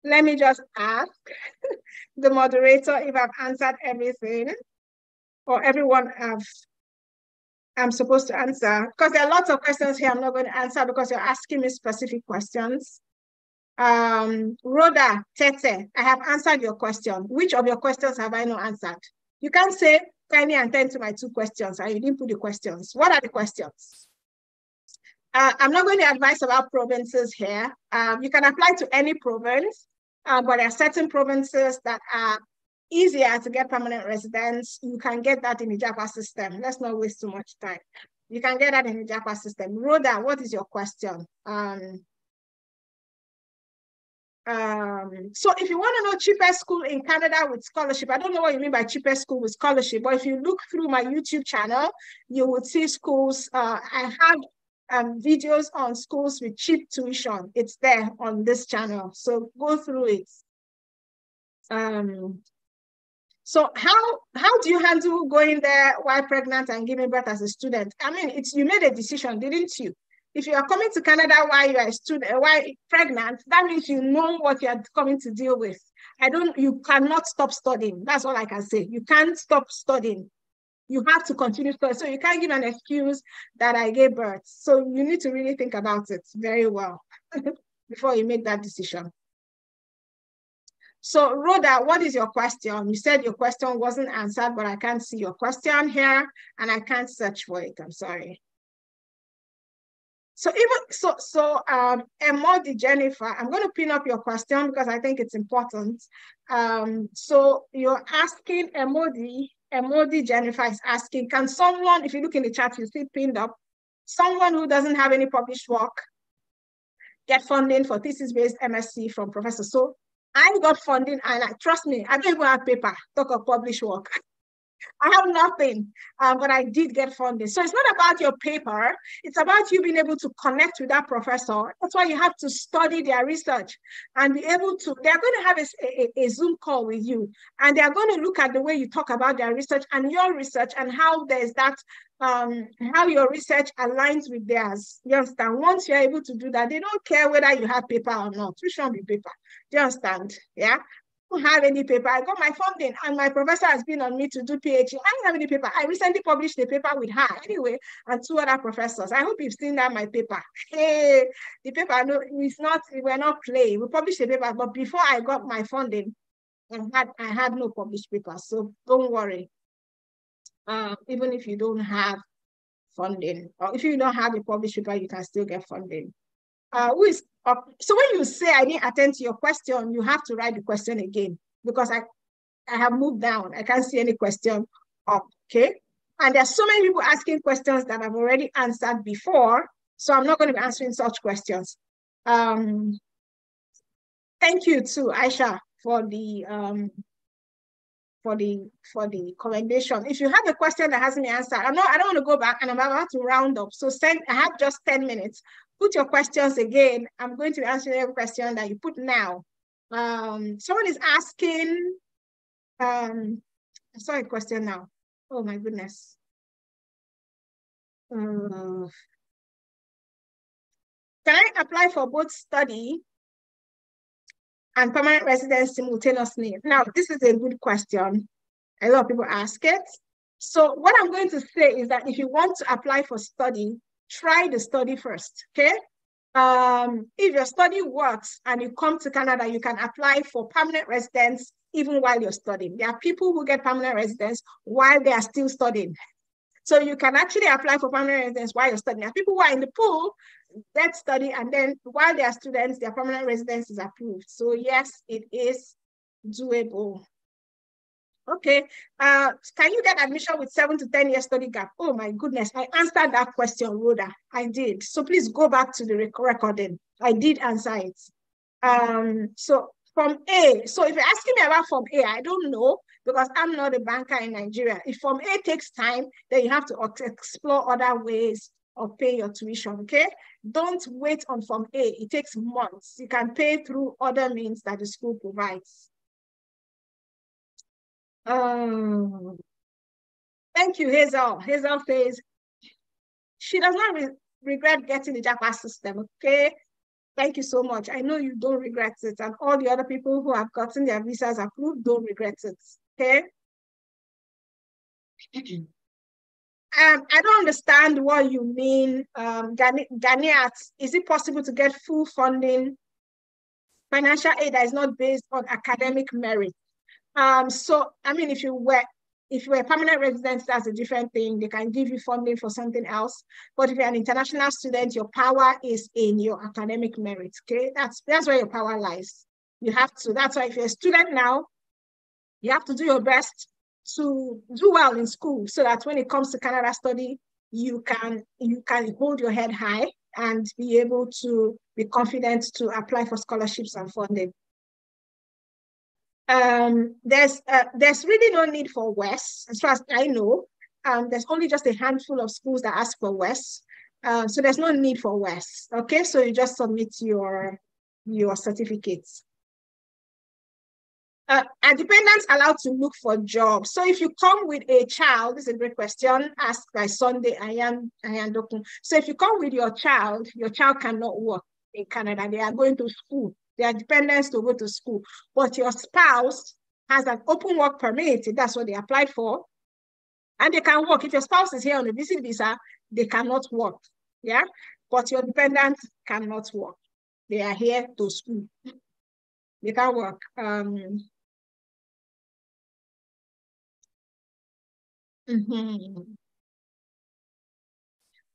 Let me just ask the moderator if I've answered everything or everyone I'm supposed to answer. Because there are lots of questions here I'm not going to answer because you're asking me specific questions. Rhoda, Tete, I have answered your question. Which of your questions have I not answered? You can't say, kindly attend to my 2 questions and you didn't put the questions. What are the questions? I'm not going to advise about provinces here. You can apply to any province, but there are certain provinces that are easier to get permanent residence. You can get that in the JAPA system. Let's not waste too much time. You can get that in the JAPA system. Rhoda, what is your question? So if you want to know cheapest school in Canada with scholarship, I don't know what you mean by cheapest school with scholarship, but if you look through my YouTube channel, you would see schools. I have videos on schools with cheap tuition. It's there on this channel. So go through it. So how do you handle going there while pregnant and giving birth as a student? I mean, you made a decision, didn't you? If you are coming to Canada while you are a student, while pregnant, that means you know what you are coming to deal with. You cannot stop studying. That's all I can say. You can't stop studying. You have to continue studying. So you can't give an excuse that I gave birth. So you need to really think about it very well before you make that decision. So Rhoda, what is your question? You said your question wasn't answered, but I can't see your question here and I can't search for it. I'm sorry. So Emodi Jennifer, I'm going to pin up your question because I think it's important. So you're asking Emodi Jennifer is asking, can someone, if you look in the chat, you see pinned up, someone who doesn't have any published work get funding for thesis-based MSc from Professor? So I got funding and trust me, I don't even have paper, talk of published work. I have nothing, but I did get funding. So it's not about your paper. It's about you being able to connect with that professor. That's why you have to study their research and be able to, they're going to have a Zoom call with you and they're going to look at the way you talk about their research and your research and how there's that, how your research aligns with theirs. You understand? Once you're able to do that, they don't care whether you have paper or not. Which one be paper? Do you understand? Yeah. Don't have any paper. I got my funding and my professor has been on me to do PhD. I don't have any paper. I recently published a paper with her anyway and 2 other professors. I hope you've seen that my paper. Hey, the paper, no, we're not playing. We published a paper, but before I got my funding, I had no published paper. So don't worry. Even if you don't have funding or if you don't have a published paper, you can still get funding. So when you say I didn't attend to your question, you have to write the question again because I have moved down. I can't see any question up, okay? And there's so many people asking questions that I've already answered before, so I'm not going to be answering such questions. Thank you to Aisha for the commendation. If you have a question that hasn't been answered, I don't want to go back and I'm about to round up. So I have just 10 minutes. Put your questions again. I'm going to be answering every question that you put now. Someone is asking, I saw a question now. Oh my goodness. Can I apply for both study and permanent residence simultaneously? Now, this is a good question. A lot of people ask it. So what I'm going to say is that if you want to apply for study, try the study first, okay? If your study works and you come to Canada, you can apply for permanent residence even while you're studying. There are people who get permanent residence while they are still studying. So you can actually apply for permanent residence while you're studying. There are people who are in the pool that study, and then while they are students, their permanent residence is approved. So yes, it is doable. Okay. Can you get admission with 7 to 10 years study gap? Oh my goodness, I answered that question, Rhoda. I did. So please go back to the recording. I did answer it. So Form A. So if you're asking me about Form A, I don't know because I'm not a banker in Nigeria. If Form A takes time, then you have to explore other ways of paying your tuition, okay? Don't wait on Form A. It takes months. You can pay through other means that the school provides. Thank you, Hazel. Hazel says she does not regret getting the JAPA system, okay? Thank you so much. I know you don't regret it, and all the other people who have gotten their visas approved don't regret it, okay? I don't understand what you mean, Ganiat. Is it possible to get full funding, financial aid that is not based on academic merit? So, I mean, if you were a permanent resident, that's a different thing. They can give you funding for something else. But if you're an international student, your power is in your academic merit, okay? That's where your power lies. You have to, that's why if you're a student now, you have to do your best to do well in school so that when it comes to Canada study, you can hold your head high and be able to be confident to apply for scholarships and funding. There's really no need for WES, as far as I know. There's only just a handful of schools that ask for WES. So there's no need for WES. Okay, so you just submit your certificates. Are dependents allowed to look for jobs? So if you come with a child, this is a great question asked by Sunday Ayan Dokun. So if you come with your child cannot work in Canada. They are going to school. They are dependents to go to school. But your spouse has an open work permit. That's what they applied for. And they can work. If your spouse is here on a visit visa, they cannot work. Yeah. But your dependent cannot work. They are here to school. They can work.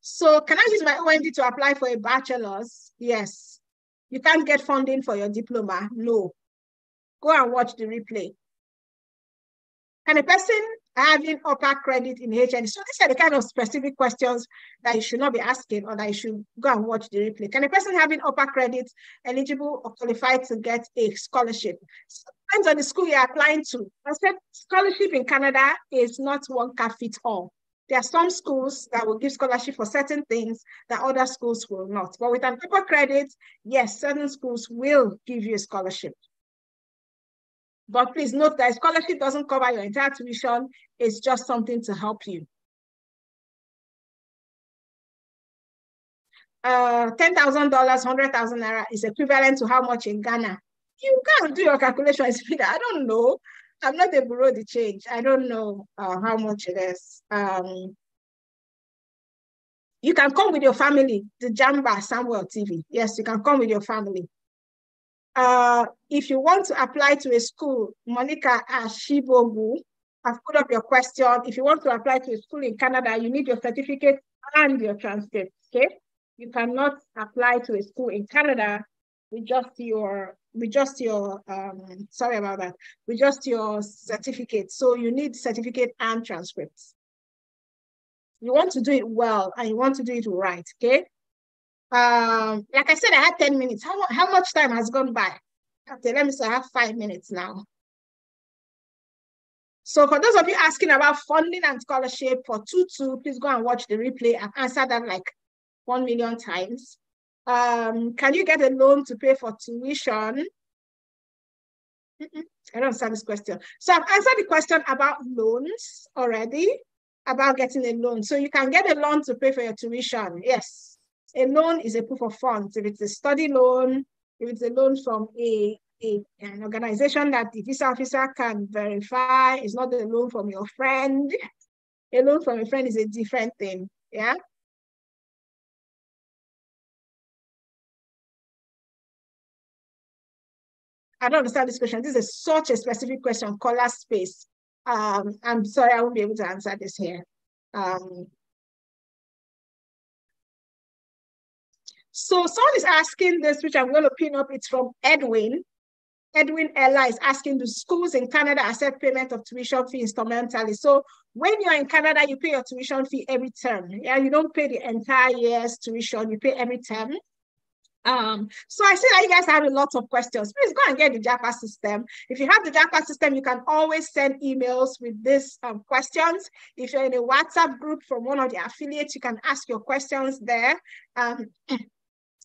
So can I use my OND to apply for a bachelor's? Yes. You can't get funding for your diploma. No. Go and watch the replay. Can a person having upper credit in HND? So these are the kind of specific questions that you should not be asking or that you should go and watch the replay. Can a person having upper credit eligible or qualified to get a scholarship? So depends on the school you're applying to. I said scholarship in Canada is not one cap fits all. There are some schools that will give scholarship for certain things that other schools will not. But with an upper credit, yes, certain schools will give you a scholarship. But please note that scholarship doesn't cover your entire tuition. It's just something to help you. $10,000, 100,000 naira is equivalent to how much in Ghana? You can't do your calculations. I don't know. I'm not a bureau de change. I don't know how much it is. You can come with your family, the Jamba Samuel TV. Yes, you can come with your family. If you want to apply to a school, Monica Ashibogu, I've put up your question. If you want to apply to a school in Canada, you need your certificate and your transcript, okay? You cannot apply to a school in Canada with just your sorry about that, with just your certificate. So you need certificate and transcripts. You want to do it well and you want to do it right, okay? Like I said, I had 10 minutes. How much time has gone by? Okay, let me say I have 5 minutes now. So for those of you asking about funding and scholarship for 2-2, please go and watch the replay. I've answered that like 1 million times. Can you get a loan to pay for tuition? I don't understand this question. So I've answered the question about loans already, about getting a loan. So you can get a loan to pay for your tuition. Yes. A loan is a proof of funds. If it's a study loan, if it's a loan from a an organization that the visa officer can verify. It's not a loan from your friend. A loan from a friend is a different thing. Yeah. I don't understand this question. This is such a specific question, color space. I'm sorry, I won't be able to answer this here. So someone is asking this, which I'm going to pin up. It's from Edwin. Edwin Ella is asking, do schools in Canada accept payment of tuition fee instrumentally? So when you're in Canada, you pay your tuition fee every term. Yeah, you don't pay the entire year's tuition, you pay every term. So I see that you guys have a lot of questions. Please go and get the JAPA system. If you have the JAPA system, you can always send emails with these questions. If you're in a WhatsApp group from one of the affiliates, you can ask your questions there.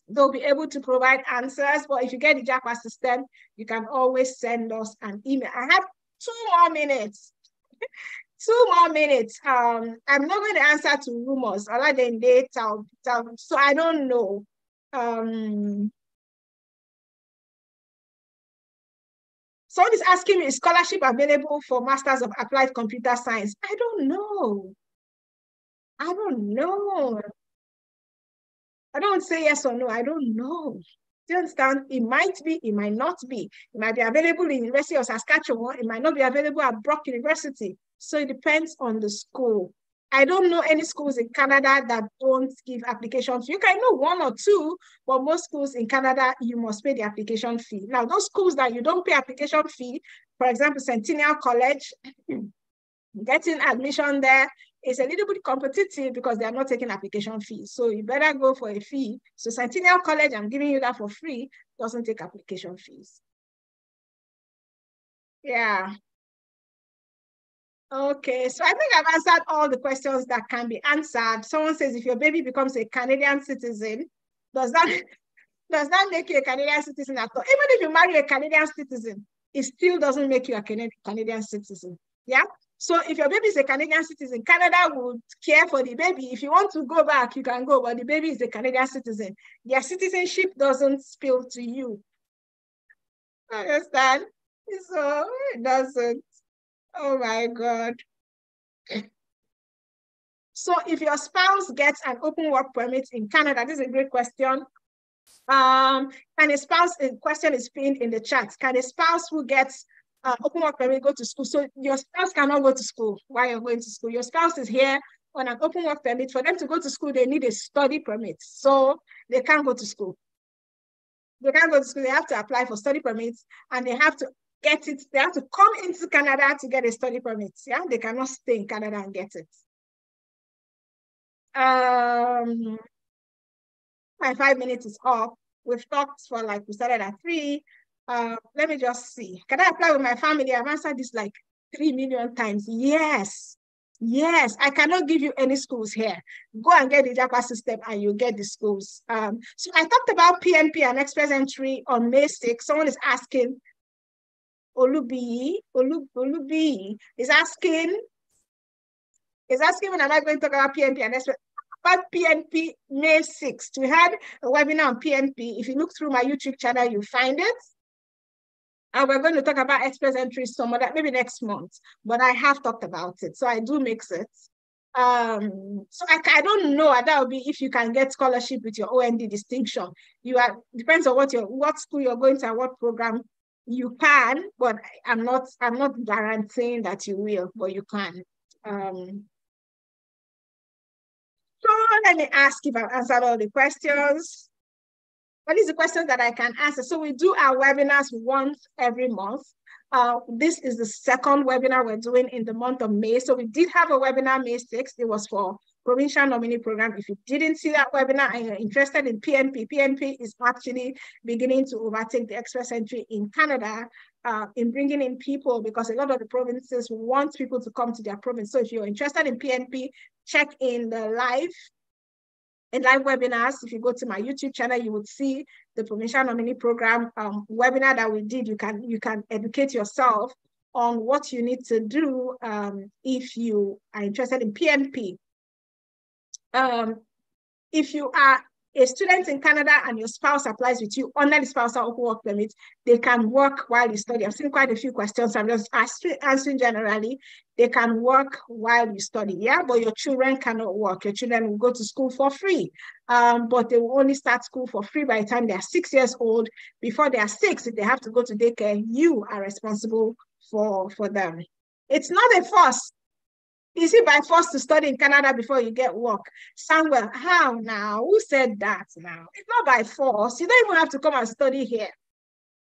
They'll be able to provide answers. But if you get the JAPA system, you can always send us an email. I have 2 more minutes. 2 more minutes. I'm not going to answer to rumors other than data. So I don't know. Someone is asking me, is scholarship available for Masters of Applied Computer Science? I don't know. I don't know. I don't say yes or no. I don't know. Do you understand? It might be, it might not be. It might be available in University of Saskatchewan. It might not be available at Brock University. So it depends on the school. I don't know any schools in Canada that don't give application fee. You can know 1 or 2, but most schools in Canada, you must pay the application fee. Now, those schools that you don't pay application fee, for example, Centennial College, getting admission there is a little bit competitive because they are not taking application fees. So you better go for a fee. So Centennial College, I'm giving you that for free, doesn't take application fees. Yeah. Okay, so I think I've answered all the questions that can be answered. Someone says, if your baby becomes a Canadian citizen, does that make you a Canadian citizen at all? Even if you marry a Canadian citizen, it still doesn't make you a Canadian citizen. Yeah. So if your baby is a Canadian citizen, Canada would care for the baby. If you want to go back, you can go, but the baby is a Canadian citizen. Their citizenship doesn't spill to you. Understand? So it doesn't. Oh my God. So if your spouse gets an open work permit in Canada, this is a great question. Can a spouse, the question is pinned in the chat, can a spouse who gets open work permit go to school? So your spouse cannot go to school while you're going to school. Your spouse is here on an open work permit. For them to go to school, they need a study permit. So they can't go to school. They can't go to school. They have to apply for study permits and they have to get it. They have to come into Canada to get a study permit. Yeah, they cannot stay in Canada and get it. My 5 minutes is up. We've talked for we started at 3. Let me just see. Can I apply with my family? I've answered this like 3 million times. Yes. Yes, I cannot give you any schools here. Go and get the JAPA system and you get the schools. So I talked about PNP and express entry on May 6th. Someone is asking, Olubi is asking when am I going to talk about PNP and express? About PNP May 6th. We had a webinar on PNP. If you look through my YouTube channel, you find it. And we're going to talk about express entry some other, maybe next month. But I have talked about it. So I do mix it. So I don't know that will be if you can get scholarship with your OND distinction. Depends on what school you're going to and what program you can, but I'm not guaranteeing that you will, but you can. So let me ask if I've answered all the questions. What is the questions that I can answer? So we do our webinars once every month. This is the 2nd webinar we're doing in the month of May. So we did have a webinar May 6th. It was for Provincial Nominee Program. If you didn't see that webinar and you're interested in PNP, PNP is actually beginning to overtake the express entry in Canada in bringing in people because a lot of the provinces want people to come to their province. So if you're interested in PNP, check in the live webinars. If you go to my YouTube channel, you would see the Provincial Nominee Program webinar that we did. You can educate yourself on what you need to do if you are interested in PNP. If you are a student in Canada and your spouse applies with you under the spousal open work permit, they can work while you study. I've seen quite a few questions. I'm just answering generally. They can work while you study, yeah? But your children cannot work. Your children will go to school for free, but they will only start school for free by the time they are 6 years old. Before they are 6, if they have to go to daycare, you are responsible for them. It's not a force. Is it by force to study in Canada before you get work? Samuel, how now? Who said that now? It's not by force. You don't even have to come and study here.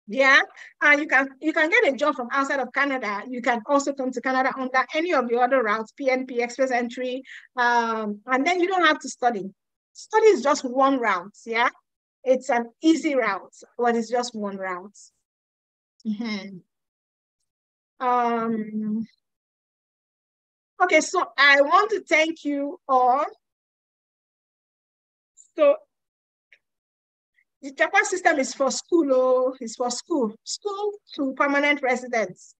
Yeah, and you can get a job from outside of Canada. You can also come to Canada under any of the other routes, PNP, Express Entry, and then you don't have to study. Study is just one route, yeah? It's an easy route, but it's just one route. Okay, so I want to thank you all. So the Japan system is for school, it's for school to permanent residents.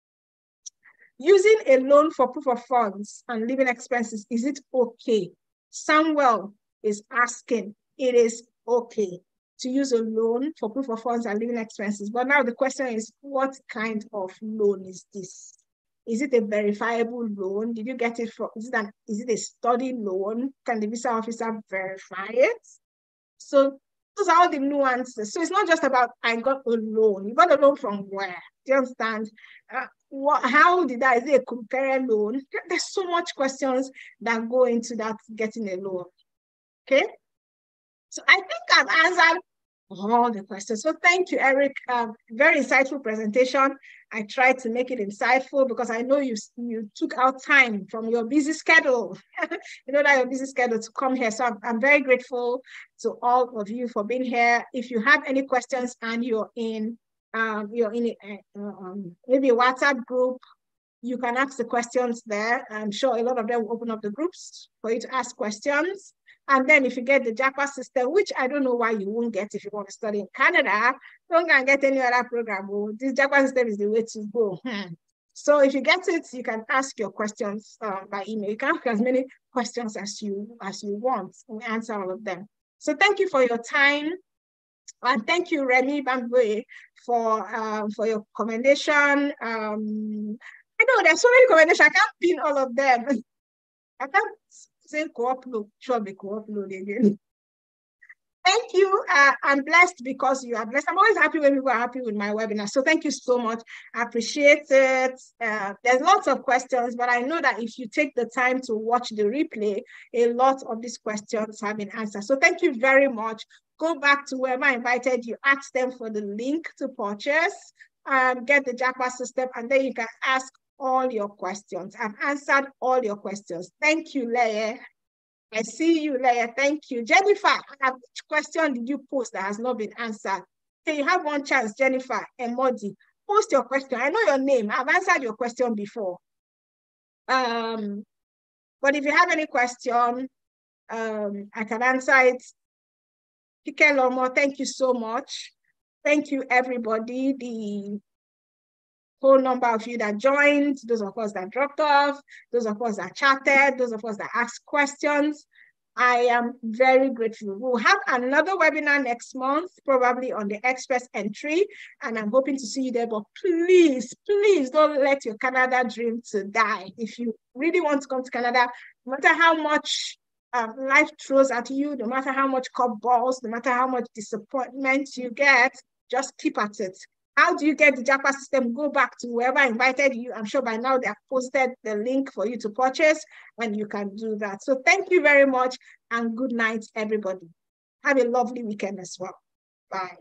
Using a loan for proof of funds and living expenses, is it okay? Samuel is asking, it is okay to use a loan for proof of funds and living expenses. But now the question is, what kind of loan is this? Is it a verifiable loan? Did you get it from, is it a study loan? Can the visa officer verify it? So those are all the nuances. So it's not just about, I got a loan. You got a loan from where? Do you understand? How did that? Is it a compare loan? There's so much questions that go into that getting a loan. Okay. So I think I've answered all the questions. So thank you, Eric. Very insightful presentation. I tried to make it insightful because I know you took out time from your busy schedule. You know that your busy schedule to come here. So I'm very grateful to all of you for being here. If you have any questions and you're in maybe a WhatsApp group, you can ask the questions there. I'm sure a lot of them will open up the groups for you to ask questions. And then if you get the JAPA system, which I don't know why you won't get if you want to study in Canada, don't go and get any other program. Oh, this JAPA system is the way to go. So if you get it, you can ask your questions by email. You can ask as many questions as you want and answer all of them. So thank you for your time. And thank you, Remy Bambwe, for your commendation. I know there's so many commendations. I can't pin all of them. I can't say co-upload, sure be co-upload again. Thank you. I'm blessed because you are blessed. I'm always happy when people are happy with my webinar. So thank you so much. I appreciate it. There's lots of questions, but I know that if you take the time to watch the replay, a lot of these questions have been answered. So thank you very much. Go back to wherever I invited you, ask them for the link to purchase, get the JAPA system, and then you can ask all your questions. I've answered all your questions. Thank you, Leia. I see you, Leia. Thank you. Jennifer, which question did you post that has not been answered? Okay, you have one chance, Jennifer Emodi. Post your question. I know your name. I've answered your question before. But if you have any question, I can answer it. Kike Lomo, thank you so much. Thank you, everybody. The whole number of you that joined, those of us that dropped off, those of us that chatted, those of us that asked questions. I am very grateful. We'll have another webinar next month, probably on the Express Entry, and I'm hoping to see you there. But please, please don't let your Canada dream to die. If you really want to come to Canada, no matter how much life throws at you, no matter how much curveballs, no matter how much disappointment you get, just keep at it. How do you get the JAPA system? Go back to whoever invited you. I'm sure by now they have posted the link for you to purchase, and you can do that. So thank you very much, and good night, everybody. Have a lovely weekend as well. Bye.